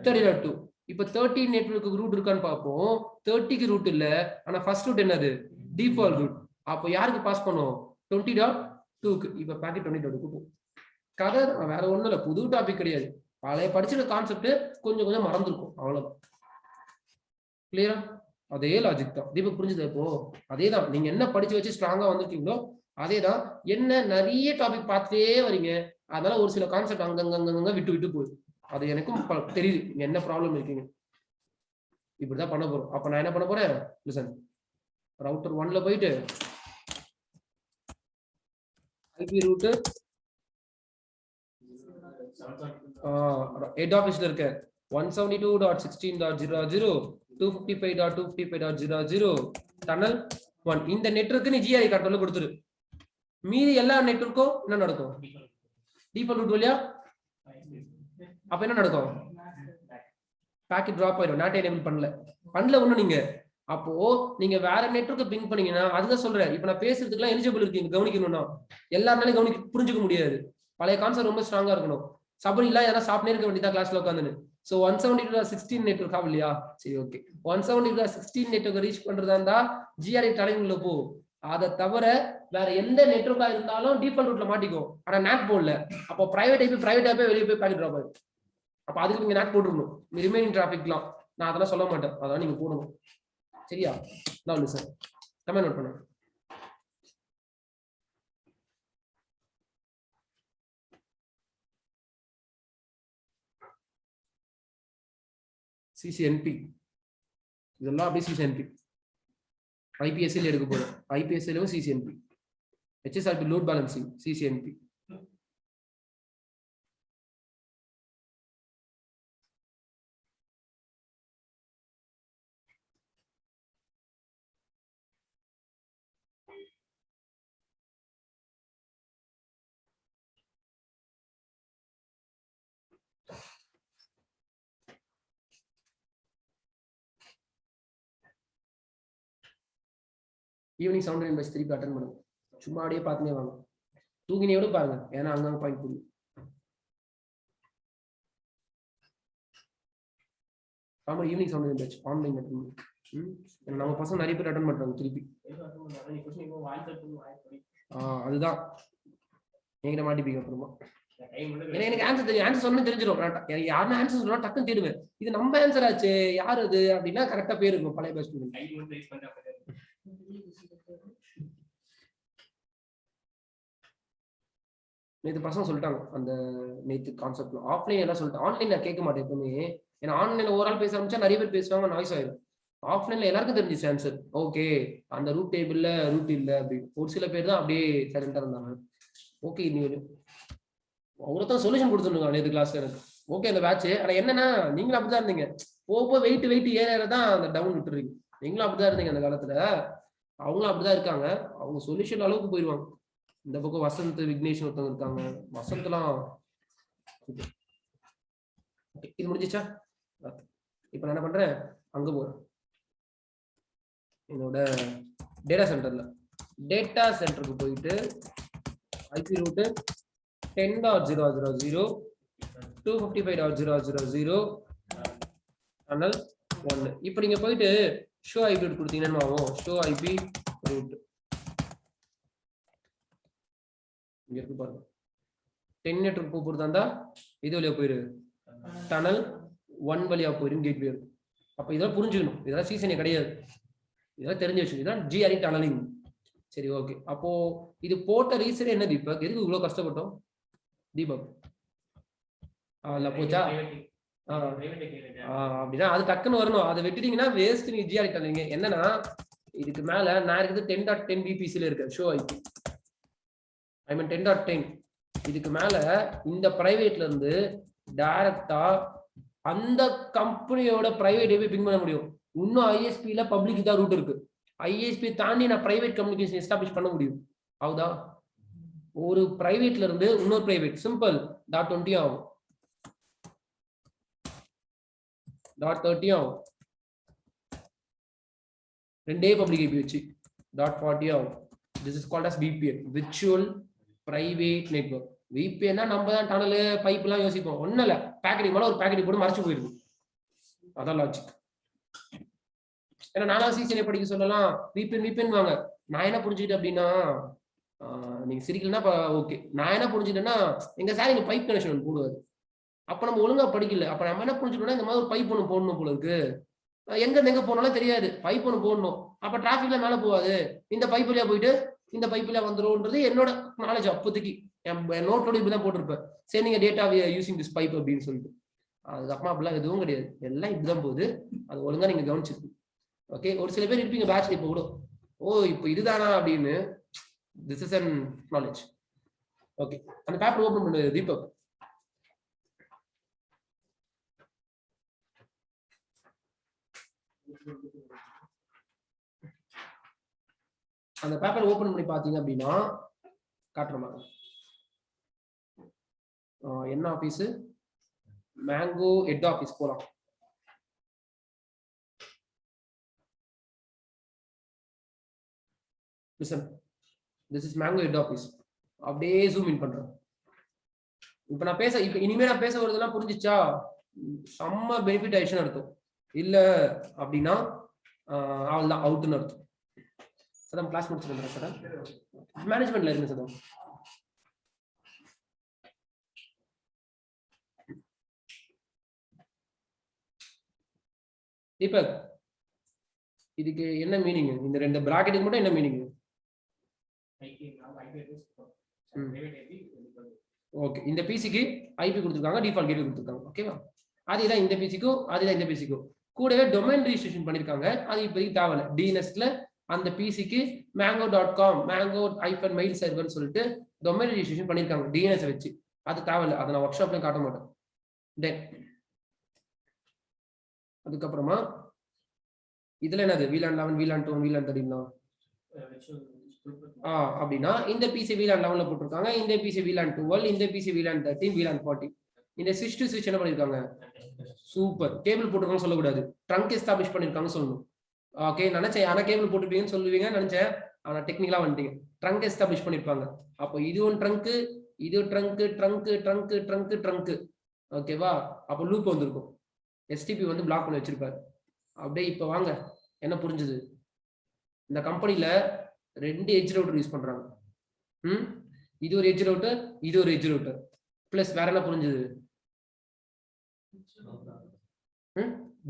30.2. இப்போ 30 நெட்வொர்க்கு ரூட் இருக்கான்னு பார்ப்போம். 30க்கு ரூட் இல்ல, ஆனா ஃபர்ஸ்ட் ரூட் என்னது? Default route. அப்போ யாருக்கு பாஸ் பண்ணும்? 20.2க்கு. இப்போ பாக்கெட் 20.2க்கு போகும். கதை வேற ஒண்ணும் இல்ல, புது டாபிக் கிடையாது. பழைய படிச்சிருக்க கான்செப்ட் கொஞ்சம் கொஞ்சம் மறந்துருக்கும், அவ்வளவுதான். கிளியரா? அதே லாஜிக் தான். தீபக் புரிஞ்சுது? இப்போ அதே தான். நீங்க என்ன படிச்சு வச்சு ஸ்ட்ராங்கா வந்திருக்கீங்களோ அதே தான். என்ன நிறைய டாபிக் பார்த்துட்டே வரீங்க, அதனால ஒரு சில கான்செப்ட் அங்கங்க விட்டு போகுது. அது எனக்கும் தெரியுது என்ன ப்ராப்ளம் இருக்கீங்க. இப்படிதான் பண்ண போறோம். அப்ப நான் என்ன பண்ண போறேன்? லிசன், ரவுட்டர் 1ல போயிட்டு ஐபி ரூட் ஹெட் ஆஃபீஸ்ல இருக்க 172.16.0.0 255.255.0.0 டனல் 1 இந்த நெட்வொர்க்கு நீ ஜிஐ கண்ட்ரோல்ல கொடுத்துரு. மீதி எல்லா நெட்வொர்க்கும் என்ன நடக்கும்? டிஃபால்ட் ரூட் வழியா. அப்ப என்ன நடக்கும்? பாக்கெட் டிராப் ஆயிடும். நாட் எனேபிள் பண்ணல ஒண்ணு நீங்க. அப்போ நீங்க வேற நெட்வொர்க்கு பிங் பண்ணீங்கன்னா அதுதான் சொல்றேன். இப்ப நான் பேசுறதுக்குலாம் எலிஜிபிள் இருக்கீங்க, கவனிக்கணும்னா எல்லாருனாலும் புரிஞ்சுக்க முடியாது. பழைய கான்செப்ட் ரொம்ப ஸ்ட்ராங்கா இருக்கணும். சபரி இல்ல யாரா சாப்பிட்டே இருக்க வேண்டியதா கிளாஸ்ல உட்காந்துன்னு. சோ 172.16 நெட்வொர்க் ஆகும் இல்லையா? சரி, ஓகே. 172.16 நெட்வொர்க் ரீச் பண்றதா இருந்தா ஜிஆர்இ டனலிங்ல போ. அதை தவிர வேற எந்த நெட்வொர்க்கா இருந்தாலும் டிஃபால்ட் ரூட்ல மாட்டிக்கும். ஆனா நாட் போடல. அப்போ பிரைவேட் ஐபி வெளியே போய் பாக்கெட் டிராப் ஆகும். அப்ப அதுக்கு நீங்க நாட் போட்டுருணும். ரிமைனிங் டிராபிக்லாம் நான் அதெல்லாம் சொல்ல மாட்டேன், அதான் நீங்க போடணும். சரியா? நான் லிசன் கமெண்ட் நோட் பண்ணுங்க. சிசிஎன்பி இதெல்லாம் அப்படியே சிசிஎன்பி. ஐபிஎஸ்எல் எடுக்க போறோம். ஐபிஎஸ்எலும் CCNP. HSRP load balancing CCNP. Evening 7 bus திருப்பி அட்டன் பண்ணுங்க. சும்மா அப்படியே பார்த்துனே வாங்க. தூங்கினே பாருங்க, ஏன்னா அங்கங்க பாயிண்ட் புரியும். ஆமா, ஈவினிங் 7 பஸ் ஆன்லைன் அட்டன். நம்ம பசங்க நிறைய பேர் அட்டன் பண்றாங்க திருப்பி. அதுதான் என்கிட்ட மாட்டிப்பீங்க அப்புறமா. எனக்கு ஆன்சர் தெரியும், ஆன்சர் சொன்னா தெரிஞ்சிடும். எனக்கு யாருன்னா ஆன்சர் சொன்னா டக்குன்னு தேடுவேன், இது நம்ம ஆன்சர் ஆச்சு யார் அது அப்படின்னா கரெக்டா பேர் இருக்கும் பழைய பேட்ச் ஸ்டூடெண்ட். நேற்று பசங்க சொல்லிட்டாங்க அந்த நேற்று கான்செப்ட்ல ஆஃப்லைன் எல்லாம் சொல்லிட்டு ஆன்லைன்ல கேட்க மாட்டேன் எப்பவுமே. ஏன்னா ஆன்லைன்ல ஒரு ஆள் பேச ஆரம்பிச்சா நிறைய பேர் பேசுவாங்க, நாய்ஸ் ஆயிடும். ஆஃப்லைன்ல எல்லாருக்கும் தெரிஞ்சிச்சு ஆன்சர், ஓகே அந்த ரூட் டேபிள்ல ரூட் இல்ல அப்படின்னு. ஒரு சில பேர் தான் அப்படியே சைலண்டா இருந்தாங்க. ஓகே நீ ஒருத்தன் சொல்யூஷன் கொடுத்துருங்க நேற்று கிளாஸ்ல எனக்கு. ஓகே அந்த பேட்ச். ஆனா என்னன்னா நீங்களும் அப்படிதான் இருந்தீங்க, போக வெயிட் ஏறதான் அந்த டவுன் விட்டுறீங்க. நீங்களும் அப்படிதான் இருந்தீங்க அந்த காலத்துல, அவங்களும் அப்படிதான் இருக்காங்க. அவங்க சொல்யூஷன் அளவுக்கு போயிடுவாங்க. இந்த பக்கம் வசந்த் விக்னேஷ் ஒருத்தவங்க இருக்காங்க, வசந்த்லாம் இது முடிஞ்சிச்சா? இப்ப நான் என்ன பண்றேன், அங்க போறேன் என்னோட டேட்டா சென்டருக்கு போயிட்டு ஐபி ரூட் 10.0.0.0 255.0.0.0 டனல் 1. இப்போ நீங்க போயிட்டு ஷோ ஐபி ரூட் கொடுத்தீங்கன்னா ஷோ ஐபி ரூட் இங்க இருக்கு பாருங்க. 10 நெட்வொர்க் போறதா இருந்தா இது வழியா போயிரு, டனல் 1 வழியா போயிரும் கேட்வே இருக்கும். அப்ப இதெல்லாம் புரிஞ்சுக்கணும், இதெல்லாம் சீசனே கிடையாது, இதெல்லாம் தெரிஞ்சு வச்சு, இதுதான் ஜிஆர்இ டனலிங். சரி ஓகே. அப்போ இது போட்ட ரீசன் என்ன தீபக், எதுக்கு இவ்வளவு கஷ்டப்பட்டோம் தீபக்? போச்சா? அப்படின்னா அது டக்குன்னு வரணும், அதை வெட்டிட்டீங்கன்னா வேஸ்ட். நீங்க ஜிஆர்இ டனலிங் என்னன்னா இதுக்கு மேல நான் இருக்குது 10.10 பிபிசில இருக்கு ஷோ ஐபி, ஐ மீன் 10.10. இதுக்கு மேல இந்த பிரைவேட்ல இருந்து டைரக்டா அந்த கம்பெனியோட பிரைவேட் ஐபி பிங் பண்ண முடியும். இன்னும் ஐஎஸ்பில பப்ளிக் தான் ரூட் இருக்கு, ஐஎஸ்பி தாண்டி நான் பிரைவேட் கம்யூனிகேஷன் எஸ்டாப்ளிஷ் பண்ண முடியும். ஆகுதா? ஒரு பிரைவேட்ல இருந்து இன்னொரு பிரைவேட் சிம்பிள் .20 ஆகும், .30 ஆகும், ரெண்டே பப்ளிக் ஐபி வச்சு .40 ஆகும். This is called as VPN, virtual private network. VPN நம்ம தான் டனல் பைப் எல்லாம் யோசிப்போம், ஒண்ணும் இல்ல, பேக்கெட் மேல ஒரு பேக்கெட் போட்டு மறைச்சு போயிருக்கு. அதான் லாஜிக். ஏன்னா நானா சீசனை படிக்க சொல்லலாம் VPN வாங்க. நான் என்ன புரிஞ்சுக்கிட்டேன் அப்படின்னா, நீங்க சிரிக்கலன்னா ஓகே, நான் என்ன புரிஞ்சுக்கிட்டேன்னா எங்க சார் இங்க பைப் கனெக்ஷன் போடுவாரு. அப்ப நம்ம ஒழுங்கா படிக்கல. அப்ப நம்ம என்ன புரிஞ்சுக்கணும்னா இந்த மாதிரி ஒரு பைப் ஒன்று போடணும் போல இருக்கு, எங்க போனாலும் தெரியாது, பைப் ஒன்று போடணும். அப்ப டிராபிக்ல மேல போவாது, இந்த பைப் வழியா போயிட்டு இந்த பைப்ல வந்துரும்ன்றது என்னோட நாலேஜ். அப்போதைக்கு என் நோட்டோட இப்படிதான் போட்டிருப்பேன், சரி நீங்க டேட்டா யூசிங் திஸ் பைப் அப்படின்னு சொல்லிட்டு. அதுக்கப்புறமா அப்படிலாம் எதுவும் கிடையாது, எல்லாம் இப்படிதான் போகுது. அது ஒழுங்கா நீங்க கவனிச்சிருக்கு. ஓகே. ஒரு சில பேர் இருப்பீங்க பேட்ச்ல இப்போ கூட, ஓ இப்போ இதுதானா அப்படின்னு. This is an knowledge. Okay. அந்த பேப்பர் ஓபன் பண்ணு தீபக். அந்த பேப்பர் ஓபன் பண்ணி பாத்தீங்க அப்படின்னா காட்டுற மாதிரி என்ன ஆபீஸ், மேங்கோ ஹெட் ஆபீஸ் போலாம். Listen, this is mango head office. அப்படியே ஜூம் இன் பண்றேன். இப்ப நான் இப்ப இனிமே நான் பேச வருதெல்லாம் புரிஞ்சிச்சா? செம்ம பெனிஃபிட் ஆயிடுச்சுன்னு அர்த்தம். இல்ல அப்படின்னா அவள்தான் அவுட்னு அர்த்தம். சதம் கிளாஸ் முடிச்சுருந்தேன் சதம், மேனேஜ்மெண்ட்ல இருக்கு சதம். தீபக், இதுக்கு என்ன மீனிங்? இந்த ரெண்டு பிராக்கெட்டுக்கு மட்டும் என்ன மீனிங்? ஓகே. இந்த பிசிக்கு ஐபி கொடுத்துருக்காங்க, டிஃபால்ட் கேட்வே கொடுத்துருக்காங்க. ஓகேவா? அதுதான் இந்த பிசிக்கும் அதுதான் இந்த பிசிக்கும். கூடவே டொமைன் ரெஜிஸ்ட்ரேஷன் பண்ணிருக்காங்க, அது இப்போதைக்கு தேவையில்ல. டிஎன்எஸ்ல அந்த பிசிக்கு mango.com mango-mail server சொல்லிட்டு டொமைன் ரெஜிஸ்ட்ரேஷன் பண்ணிருக்காங்க டிஎன்எஸ் வச்சு. அது தேவையில்ல, அதை நான் ஒர்க் ஷாப்ல காட்ட மாட்டேன். தென் அதுக்கப்புறமா இதுல என்னது VLAN 11 VLAN 2 VLAN 13 அப்படின்னா இந்த பிசி VLAN 11ல போட்டிருக்காங்க, இந்த பிசி VLAN 12, இந்த பிசி VLAN 13 VLAN 40. இந்த ஸ்விட்ச் டு ஸ்விட்ச் என்ன பண்ணிருக்காங்க? சூப்பர். கேபிள் போட்டிருக்காங்க சொல்லக்கூடாது, ட்ரங்க் எஸ்டாப்ளிஷ் பண்ணிருக்காங்க சொல்லணும். ஓகே. நினைச்சேன் ஆனா கேபிள் போட்டுருப்பீங்கன்னு சொல்லுவீங்க நினைச்சேன், ஆனா டெக்னிக்கலா வந்துட்டீங்க. ட்ரங்க் எஸ்டாப்ளிஷ் பண்ணிருப்பாங்க. அப்போ இது ஒன் ட்ரங்க், இது trunk trunk trunk trunk trunk. ஓகேவா? அப்போ லூப் வந்திருக்கும், எஸ்டிபி வந்து பிளாக் பண்ணி வச்சிருப்பாரு. அப்படியே இப்ப வாங்க, என்ன புரிஞ்சுது? இந்த கம்பெனில 2 எட்ஜ் ரவுட்டர் யூஸ் பண்றாங்க. இது ஒரு எட்ஜ் ரவுட்டர், இது ஒரு எட்ஜ் ரவுட்டர். பிளஸ் வேற என்ன புரிஞ்சது?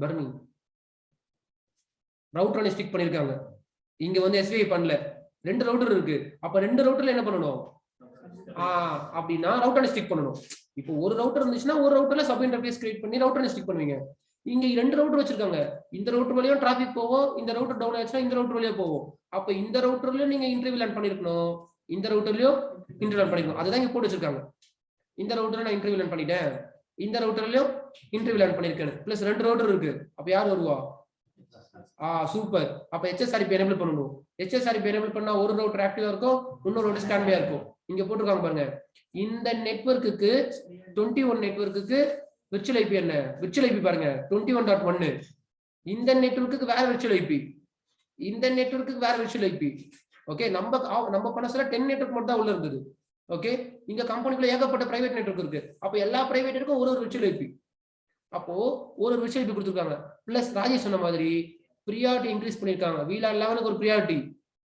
பர்னிங் ரவுட்டர் ஸ்டிக் பண்ணிருக்காங்க. இங்க வந்து எஸ்பிஐ பண்ணல, 2 ரவுட்டர் இருக்கு. அப்ப 2 ரவுட்டர்ல என்ன பண்ணணும் அப்படின்னா ரவுட்டர் ஸ்டிக் பண்ணணும். இப்போ ஒரு ரவுட்டர் இருந்துச்சுன்னா ஒரு ரவுட்டர்ல சப் இன்டர்ஃபேஸ் கிரியேட் பண்ணி ரவுட்டர் ஸ்டிக் பண்ணுவீங்க. இங்க 2 ரவுட்டர் வச்சிருக்காங்க. இந்த ரவுட்டர் வழியா டிராபிக் போவோம், இந்த ரவுட்டர் டவுன் ஆச்சுன்னா இந்த ரவுட்டர் வழியா போவோம். அப்ப இந்த ரவுட்டர்லயும் நீங்க இன்டர்வியூ லேண்ட் பண்ணிருக்கணும், இந்த ரவுட்டர்லயும் இன்டர்வியூ லேண்ட் பண்ணிருக்கணும். அதுதான் இங்க போட்டு வச்சிருக்காங்க. இந்த ரவுட்டர்ல நான் இன்டர்வியூ லேண்ட் பண்ணிட்டேன், இந்த ரவுட்டர்லயும் இன்டர்வியூ லேண்ட் பண்ணிருக்கேன். பிளஸ் 2 ரவுட்டர் இருக்கு. அப்ப யார் வருவா? சூப்பர். அப்ப HSRP எனேபிள் பண்ணணும். HSRP எனேபிள் பண்ணா ஒரு ரவுட்டர் ஆக்டிவா இருக்கும், இன்னொரு ரவுட்டர் ஸ்டாண்ட் பையா இருக்கும். இங்க போட்டுருக்காங்க பாருங்க. இந்த நெட்வொர்க்குக்கு 21 நெட்வொர்க்குக்கு விர்ச்சுவல் ஐபி என்ன? விர்ச்சுவல் ஐபி பாருங்க 21.1. இந்த நெட்வொர்க்குக்கு வேற விர்ச்சுவல் ஐபி, இந்த நெட்வொர்க்குக்கு வேற விர்ச்சுவல் ஐபி. ஓகே, நம்ம பண்ண 10 நெட்வொர்க் மட்டும் தான் உள்ள இருந்தது. ஓகே, இங்க கம்பெனிக்குள்ள ஏகப்பட்ட பிரைவேட் நெட்வொர்க் இருக்கு. அப்ப எல்லா பிரைவேட்டுக்கும் ஒரு விர்ச்சுவல் ஐபி. அப்போ ஒரு விர்ச்சுவல் ஐபி கொடுத்துருக்காங்க. பிளஸ் ராஜேஷ் சொன்ன மாதிரி ப்ரியாரிட்டி இன்க்ரீஸ் பண்ணிருக்காங்க. VLAN 11க்கு ஒரு ப்ரியாரிட்டி,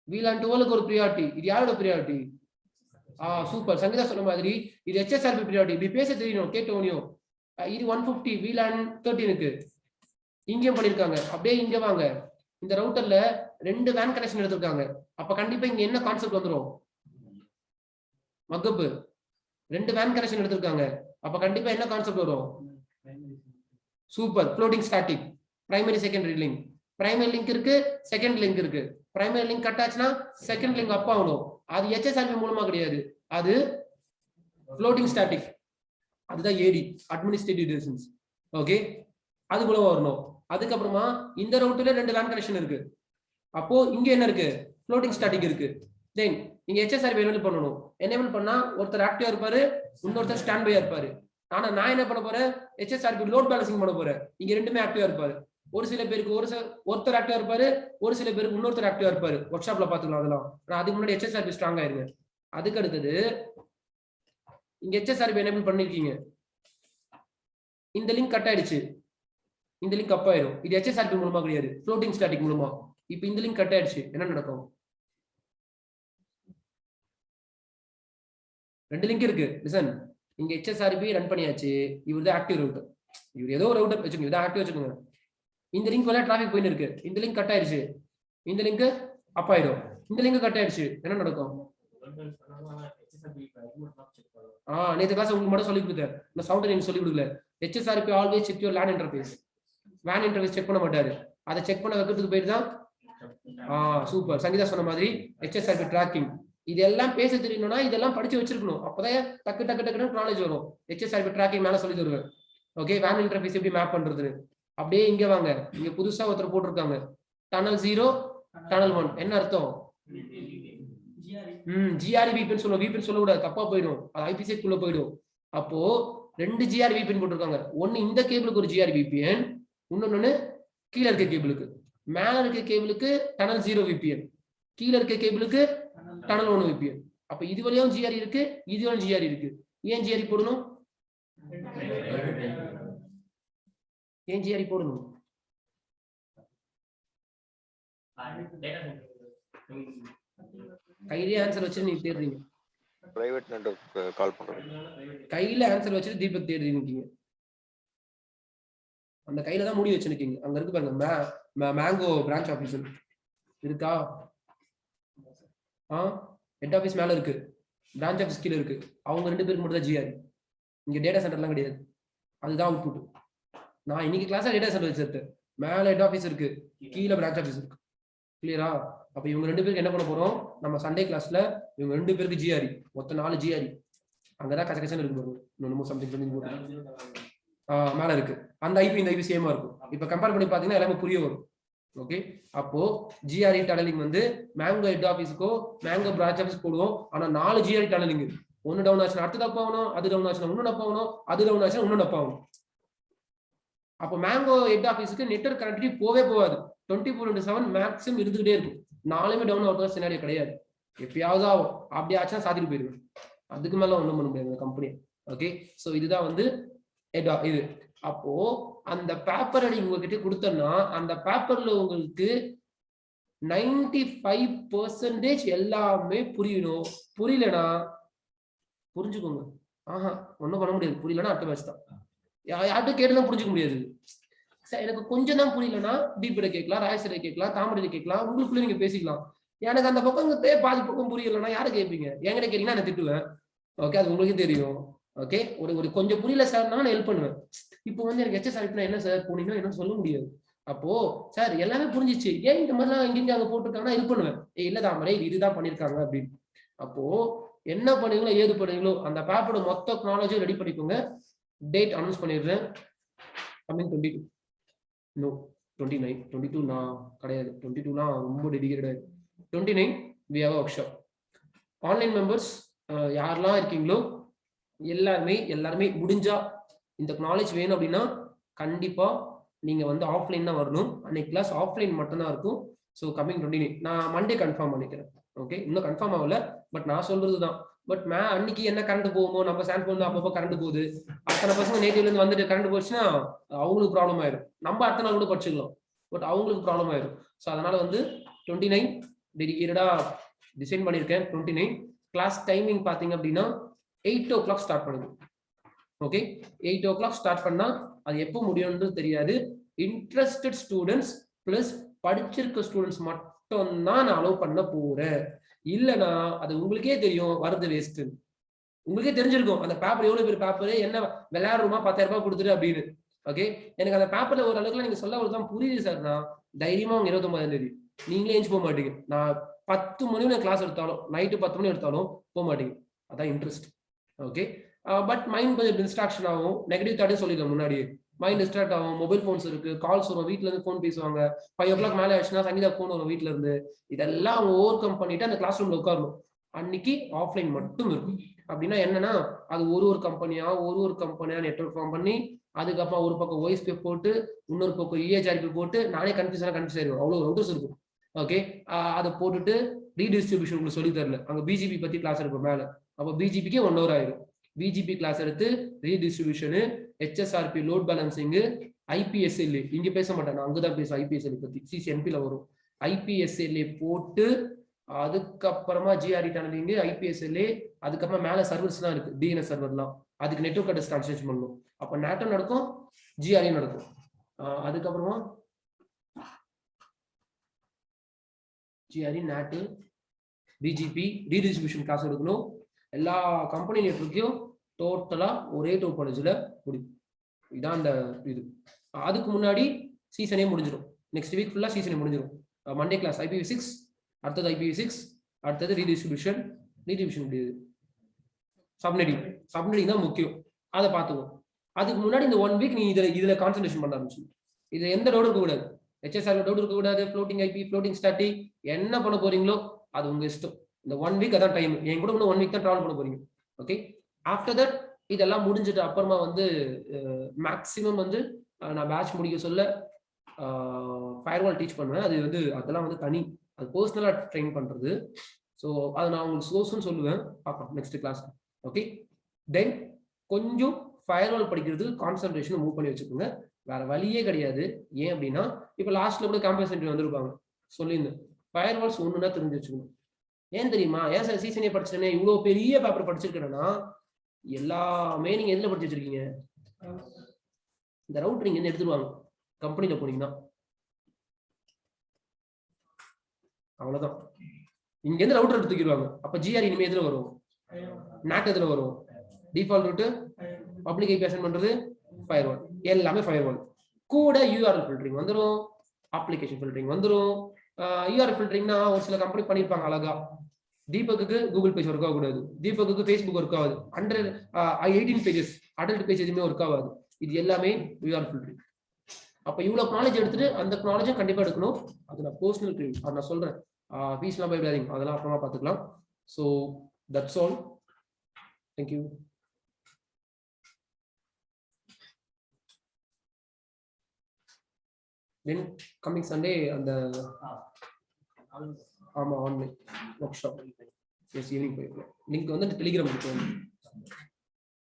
VLAN 12க்கு ஒரு ப்ரியாரிட்டி. இது யாரோட ப்ரியாரிட்டி? சூப்பர். சங்கீதா சொன்ன மாதிரி இது HSRP ப்ரியாரிட்டி. இப்படி பேச தெரியணும், கேட்டோனியும். இது 150 VLAN 13க்கு இங்கேயும் பண்ணிருக்காங்க. அப்படியே இங்க வாங்க, இந்த ரவுட்டர்ல 2 வேன் கனெக்ஷன் எடுத்திருக்காங்க. அப்ப கண்டிப்பா இங்க என்ன கான்செப்ட் வந்துரும்? மக்கப். 2 வேன் கனெக்ஷன் எடுத்திருக்காங்க. அப்ப கண்டிப்பா என்ன கான்செப்ட் வரும்? Super. Floating static. Primary secondary link. Primary link இருக்கு, செகண்ட் லிங்க் இருக்கு. பிரைமரி லிங்க் கட் ஆச்சுன்னா செகண்ட் லிங்க் அப் ஆகணும். அது HSRP மூலமா கிடையாது, அது ஃப்ளோட்டிங் ஸ்டாட்டிக். அதுதான் AD, அட்மினிஸ்ட்ரேட்டிவ் டிஸ்டன்ஸ். ஓகே, அது மூலமா வரணும். அதுக்கப்புறமா இந்த ரவுட்டர்ல 2 வேன் கனெக்ஷன் இருக்கு. அப்போ இங்க என்ன இருக்கு? ஃப்ளோட்டிங் ஸ்டாட்டிக் இருக்கு. தென் நீங்க HSRP எனேபிள் பண்ணணும். எனேபிள் பண்ணா ஒருத்தர் ஆக்டிவா இருப்பாரு, இன்னொருத்தர் ஸ்டாண்ட் பையா இருப்பாரு. ஆனா நான் என்ன பண்ண போறேன்? HSRP லோட் பேலன்சிங் பண்ண போறேன். இங்க 2மே ஆக்டிவா இருப்பாரு. ஒரு சில பேருக்கு ஒருத்தர் ஆக்டிவா இருப்பாரு, ஒரு சில பேருக்கு இன்னொருத்தர் ஆக்டிவா இருப்பாரு. ஒர்க் ஷாப்ல பாத்துக்கலாம் அதெல்லாம். நான் அதுக்கு முன்னாடி HSRP ஸ்ட்ராங் ஆயிருங்க. அதுக்கு அடுத்தது இங்க HSRP எனேபிள் பண்ணிருக்கீங்க, இந்த லிங்க் கட் ஆயிடுச்சு, இந்த லிங்க் அப் ஆயிடும். இது HSRP மூலமா கிடையாது, ஃப்ளோட்டிங் ஸ்டாட்டிக் மூலமா. இப்போ இந்த லிங்க் கட் ஆயிடுச்சு, என்ன நடக்கும்? 2 லிங்க் இருக்கு. லிசன், இங்க HSRP ரன் பண்ணியாச்சு. இவர் தான் ஆக்டிவ் ரவுட்டர். இவர் ஏதோ ஒரு ரவுட்டர் வச்சுக்கோங்க, இதான் ஆக்டிவ் வச்சுக்கோங்க. இந்த லிங்க் வழியா டிராபிக் போயிட்டு இருக்கு. இந்த லிங்க் கட் ஆயிடுச்சு, இந்த லிங்க் அப் ஆயிடும். இந்த லிங்க் கட் ஆயிடுச்சு, என்ன நடக்கும்? நேற்று கிளாஸ் உங்களுக்கு மட்டும் சொல்லி கொடுத்தேன், இந்த சவுண்ட் நீங்க சொல்லி கொடுக்கல. HSRP always check your LAN interface. WAN interface check பண்ண மாட்டாரு, அதை செக் பண்ண வைக்கிறதுக்கு போயிட்டு தான். சூப்பர். சங்கீதா சொன்ன மாதிரி HSRP ட்ராக்கிங். இதெல்லாம் பேச தெரியணும்னா இதெல்லாம் படிச்சு வச்சிருக்கணும். அப்பதான் டக்கு டக்கு டக்குன்னு நாலேஜ் வரும். HSRP ட்ராக்கிங் மேல சொல்லி தருவேன். ஓகே, WAN இன்டர்ஃபேஸ் எப்படி மேப் பண்றது. அப்படியே இங்க வாங்க, இங்க புதுசா ஒருத்தர் போட்டிருக்காங்க டனல் 0 டனல் 1. என்ன அர்த்தம்? GRE VPN சொல்லுவோம். VPN சொல்ல கூடாது, தப்பா போயிடும், அது IPsec குள்ள போயிடும். அப்போ 2 GRE VPN போட்டிருக்காங்க. ஒன்னு இந்த கேபிளுக்கு ஒரு GRE VPN, இன்னொன்னு கீழே இருக்க கேபிளுக்கு. மேல இருக்க கேபிளுக்கு டனல் 0 VPN, கீழே இருக்க கேபிளுக்கு டனல் 1 VPN. அப்ப இது வழியாவும் GRE இருக்கு, இது வழியும் GRE இருக்கு. ஏன் GRE போடணும்? ஏன் GRE போடணும்? கையிலே ஆன்சர் வச்சு நீங்க தேடுறீங்க. பிரைவேட் நெட்வொர்க் கால் பண்றீங்க. கையில ஆன்சர் வச்சு தீபக் தேடுறீங்க. அந்த கையில தான் மூடி வச்சிருக்கீங்க. அங்க இருக்கு பாருங்க, மேங்கோ பிரான்ச் ஆபீஸ் இருக்கா? ஹெட் ஆபீஸ் மேல இருக்கு, பிரான்ச் ஆபீஸ் கீழே இருக்கு. அவங்க 2 பேருக்கு மட்டும் தான் GRE. இங்க டேட்டா சென்டர்லாம் கிடையாது, அதுதான் அவுட்புட். நான் இன்னைக்கு கிளாஸ்ல டேட்டா சென்டர் வச்சிருக்கேன். மேல ஹெட் ஆபீஸ் இருக்கு, கீழே பிரான்ச் ஆபீஸ் இருக்கு. கிளியரா? அப்ப இவங்க 2 பேருக்கு என்ன பண்ண போறோம்? நம்ம சண்டே கிளாஸ்ல இவங்க 2 பேருக்கு GRE, மொத்தம் 4 GRE. அங்கதான் கச்சகச்சன்னு இருக்கு பாருங்க. இன்னொன்னு சம்திங் மேல இருக்கு. அந்த ஐபி இந்த ஐபி சேமா இருக்கும். இப்ப கம்பேர் பண்ணி பாத்தீங்கன்னா எல்லாமே புரிய வரும். ஓகே, அப்போ GRE டனலிங் வந்து மேங்கோ ஹெட் ஆபீஸ்க்கோ மேங்கோ பிரான்ச் ஆபீஸ் போடுவோம். ஆனா 4 GRE டனலிங். ஒன்னு டவுன் ஆச்சுன்னா அடுத்து அப் ஆகணும், அது டவுன் ஆச்சுன்னா இன்னொன்னு அப் ஆகணும், அது டவுன் ஆச்சுன்னா இன்னொன்னு அப் ஆகணும். அப்போ மேங்கோ ஹெட் ஆபீஸ்க்கு நெட்வொர்க் கனெக்டிவிட்டி போவே போகாது. 24/7 மேக்ஸிமம் இருந்துகிட்டே இருக்கும். 4மே டவுன் ஆகுற சினாரியோ கிடையாது, எப்பயாவது ஆகும். அப்படி ஆச்சுன்னா சாத்திட்டு போயிடுவேன். அதுக்கு மேல ஒண்ணும் பண்ண முடியாது கம்பெனி. ஓகே, சோ இதுதான் வந்து இது. அப்போ அந்த பேப்பரை நீங்க உங்ககிட்ட கொடுத்தோம்னா அந்த பேப்பர்ல உங்களுக்கு 95% எல்லாமே புரியணும். புரியலனா புரிஞ்சுக்கோங்க, ஆஹா ஒன்றும் பண்ண முடியாது. புரியலன்னா அடுத்த பேட்ச் தான். யார்கிட்ட கேட்டுலாம் புரிஞ்சுக்க முடியாது. சார் எனக்கு கொஞ்சம் தான் புரியலன்னா தீபிட கேட்கலாம், ராயசரை கேட்கலாம், தாமரை கேட்கலாம், உங்களுக்குள்ள நீங்க பேசிக்கலாம். எனக்கு அந்த பக்கம் பாதி பக்கம் புரியலன்னா யாரை கேட்பீங்க? என்கிட்ட கேட்டீங்கன்னா நான் திட்டுவேன். ஓகே, அது உங்களுக்கே தெரியும். ஓகே, ஒரு கொஞ்சம் புரியல சார் நான் ஹெல்ப் பண்ணுவேன். இப்போ வந்து எனக்கு ஹெச்எஸ் அனுப்பினா என்ன சார் போனீங்கன்னா என்ன சொல்ல முடியாது. அப்போ சார் எல்லாமே புரிஞ்சிச்சு, ஏன் இந்த மாதிரிலாம் இங்க அங்க போட்டுருக்காங்கன்னா ஹெல்ப் பண்ணுவேன். இல்ல தாமரை இதுதான் பண்ணிருக்காங்க அப்படின்னு. அப்போ என்ன பண்ணுவீங்களோ ஏது பண்ணுவீங்களோ அந்த பேப்பரோட மொத்த நாலேஜும் ரெடி பண்ணிக்கோங்க. டேட் அனௌன்ஸ் பண்ணிடுறேன். கமிங் 22 நோ 29 22 நான் கிடையாது. 22லாம் ரொம்ப dedicated. 29 we have a workshop. Online members யாரெல்லாம் இருக்கீங்களோ எல்லாருமே முடிஞ்சா இந்த நாலேஜ் வேணும் அப்படின்னா கண்டிப்பா நீங்க வந்து ஆஃப்லைன் தான் வரணும். அன்னைக்கு கிளாஸ் ஆஃப்லைன் மட்டும் தான் இருக்கும். ஸோ கமிங் 29 நான் மண்டே கன்ஃபார்ம் பண்ணிக்கிறேன். ஓகே, இன்னும் கன்ஃபார்ம் ஆகல, பட் நான் சொல்றது தான். பட் அன்னைக்கு என்ன கரண்ட் போகுமோ, நம்ம சாம்பிள் தான் அப்பப்போ கரண்ட் போகுது. அத்தனை பசங்க நேட்டிவ்ல இருந்து வந்துட்டு கரண்ட் போச்சுன்னா அவங்களுக்கு ப்ராப்ளம் ஆயிடும். நம்ம அடுத்த நாள் கூட படிச்சுக்கலாம், பட் அவங்களுக்கு ப்ராப்ளம் ஆயிடும். ஸோ அதனால வந்து 29 டெடிகேட்டடா டிசைன் பண்ணியிருக்கேன். 29 கிளாஸ் டைமிங் பார்த்தீங்க அப்படின்னா 8 o'clock ஸ்டார்ட் பண்ணுது. ஓகே, 8 o'clock ஸ்டார்ட் பண்ணா அது எப்போ முடியும்ன்றது தெரியாது. இன்ட்ரெஸ்டட் ஸ்டூடெண்ட்ஸ் பிளஸ் படிச்சிருக்க ஸ்டூடெண்ட்ஸ் மட்டும் தான் நான் அலோவ் பண்ண போறேன். இல்லைன்னா அது உங்களுக்கே தெரியும் வருது வேஸ்ட். உங்களுக்கே தெரிஞ்சிருக்கும் அந்த பேப்பர் எவ்வளவு பேர் பேப்பர் என்ன விளையாடுறோமா 10,000 ரூபாய் கொடுத்துரு அப்படின்னு. ஓகே, எனக்கு அந்த பேப்பர்ல ஒரு அளவுக்கு நீங்க சொல்ல தான் புரியுது சார். நான் தைரியமா அவங்க 29ஆம் தேதி நீங்களே எழுந்து போக மாட்டீங்க. நான் 10 மணி கிளாஸ் எடுத்தாலும் நைட்டு 10 மணி எடுத்தாலும் போக மாட்டீங்க. அதான் இன்ட்ரெஸ்ட். ஓகே, பட் மைண்ட் கொஞ்சம் டிஸ்ட்ராக்ஷன் ஆகும். நெகட்டிவ் தாட்டே சொல்லிடுறேன் முன்னாடியே. மைண்ட் டிஸ்ட்ராக்ட் ஆகும். மொபைல் போன்ஸ் இருக்கு, கால்ஸ் வரும், வீட்டுல இருந்து போன் பேசுவாங்க. 5 o'clock மேலே ஆயிடுச்சுன்னா சங்கீதா போன் வரும் வீட்டுல இருந்து. இதெல்லாம் அவங்க ஓவர் கம் பண்ணிட்டு அந்த கிளாஸ் ரூம்ல உட்காரணும். அன்னைக்கு ஆஃப்லைன் மட்டும் இருக்கும். அப்படின்னா என்னன்னா அது ஒரு கம்பெனியா நெட்வொர்க் ஃபார்ம் பண்ணி அதுக்கப்புறம் ஒரு பக்கம் OSP போட்டு இன்னொரு பக்கம் EHRP போட்டு நானே கன்ஃபியூஸ் ஆயிடுவேன். அவ்வளவு ரவுட்டர்ஸ் இருக்கும். ஓகே, அதை போட்டுட்டு ரீடிஸ்ட்ரிபியூஷன் உங்களுக்கு சொல்லி தரல. அங்க BGP பத்தி கிளாஸ் இருக்கும் மேல. அப்போ BGPக்கே 1 hour ஆயிடும். BGP கிளாஸ் எடுத்து ரீடிஸ்ட்ரிபியூஷனு, HSRP லோட் பேலன்சிங்கு, IPSLA இங்க பேச மாட்டேன், நான் அங்கதான் பேசுவேன். IPSLA பத்தி CCNPல வரும். IPSLA போட்டு அதுக்கப்புறமா GRE டனலிங், IPSLA, அதுக்கப்புறமா மேல சர்வர்ஸ் தான் இருக்கு, DNS சர்வர்லாம். அதுக்கு நெட்வொர்க் அட்ரஸ் டிரான்ஸ்லேஷன் பண்ணணும். அப்ப நேட்டும் நடக்கும், GRE நடக்கும். அதுக்கப்புறமா GRE, NAT, BGP redistribution class எடுக்கணும். எல்லா கம்பெனி நெட்வொர்க்கையும் டோட்டலா ஒரே டோபாலஜில முடியும். இதான் அந்த இது. அதுக்கு முன்னாடி சீசனே முடிஞ்சிடும். நெக்ஸ்ட் வீக் ஃபுல்லா சீசனே முடிஞ்சிடும். மண்டே கிளாஸ் IPv6, அடுத்தது IPv6, அடுத்தது ரீடிஸ்ட்ரிபியூஷன் முடியுது. சப்நெட்டிங் தான் முக்கியம், அதை பார்த்துக்கோ. அதுக்கு முன்னாடி இந்த 1 வீக் நீ இதுல கான்சன்ட்ரேஷன் பண்ண ஆரம்பிச்சு. இதுல எந்த டவுட் இருக்கக்கூடாது. HSR டவுட் இருக்கக்கூடாது. ஃப்ளோட்டிங் IP, ஃப்ளோட்டிங் ஸ்டாட்டிக் என்ன பண்ண போறீங்களோ அது உங்க இஷ்டம். இந்த 1 வீக் அதான் டைம். என் கூட இன்னும் 1 வீக் தான் டிராவல் பண்ண போறீங்க. ஓகே, ஆஃப்டர் தட் இதெல்லாம் முடிஞ்சிட்டு அப்புறமா வந்து மேக்ஸிமம் வந்து நான் பேட்ச் முடிக்க சொல்ல ஃபயர்வால் டீச் பண்ணுவேன். அது வந்து அதெல்லாம் வந்து தனி, அது பர்சனலா ட்ரெயின் பண்றது. ஸோ அதை நான் உங்களுக்கு சோர்ஸ்ன்னு சொல்லுவேன். பார்க்கலாம் நெக்ஸ்ட் கிளாஸ். ஓகே, தென் கொஞ்சம் ஃபயர்வால் படிக்கிறது கான்சன்ட்ரேஷன் மூவ் பண்ணி வச்சுக்கோங்க. வேற வழியே கிடையாது. ஏன் அப்படின்னா இப்போ லாஸ்ட்ல கூட கேம்பஸ் இன்டர்வியூ வந்திருப்பாங்க, சொல்லியிருந்தேன் ஃபயர்வால்ஸ் ஒண்ணுன்னா தெரிஞ்சு வச்சுக்கணும். ஏன் தெரியுமா? ஏன் சார் சீசனே படிச்சேனே இவ்வளவு பெரிய பேப்பர் படிச்சிருக்கேன்னா எல்லாமே நீங்க எதுல படிச்சு வச்சிருக்கீங்க? இந்த ரவுட்டர் இங்க இருந்து எடுத்துருவாங்க கம்பெனில போனீங்கன்னா, அவ்வளவுதான். இங்க இருந்து ரவுட்டர் எடுத்துக்கிடுவாங்க. அப்ப GRE இனிமே எதுல வரும்? NAT எதுல வரும்? Default route, public IP assign பண்றது, ஃபயர்வால். எல்லாமே ஃபயர்வால் கூட URL ஃபில்டரிங் வந்துரும், அப்ளிகேஷன் ஃபில்டரிங் வந்துரும். URL ஃபில்டரிங்னா ஒரு சில கம்பெனி பண்ணிருப்பாங்க அழகா. தீபக்கு கூகுள் பேஜ் ஒர்க் ஆகக்கூடாது, தீபக்கு Facebook ஒர்க் ஆகாது, 18 பேஜஸ் அடல்ட் பேஜ் எதுவுமே ஒர்க் ஆகாது. இது எல்லாமே URL ஃபில்டரிங். அப்ப இவ்வளவு நாலேஜ் எடுத்துட்டு அந்த நாலேஜும் கண்டிப்பா எடுக்கணும். அது நான் பர்சனல் ட்ரெயின், அது நான் சொல்றேன். ஃபீஸ்லாம் பயப்படாதீங்க, அதெல்லாம் அப்புறமா பார்த்துக்கலாம். So that's all. Thank you. Then coming Sunday அந்த ஆமா ஆன்லைன் ஒர்க் ஷாப் ஈவினிங் போயிருக்கோம். லிங்க் வந்து டெலிகிராம் இருக்கு.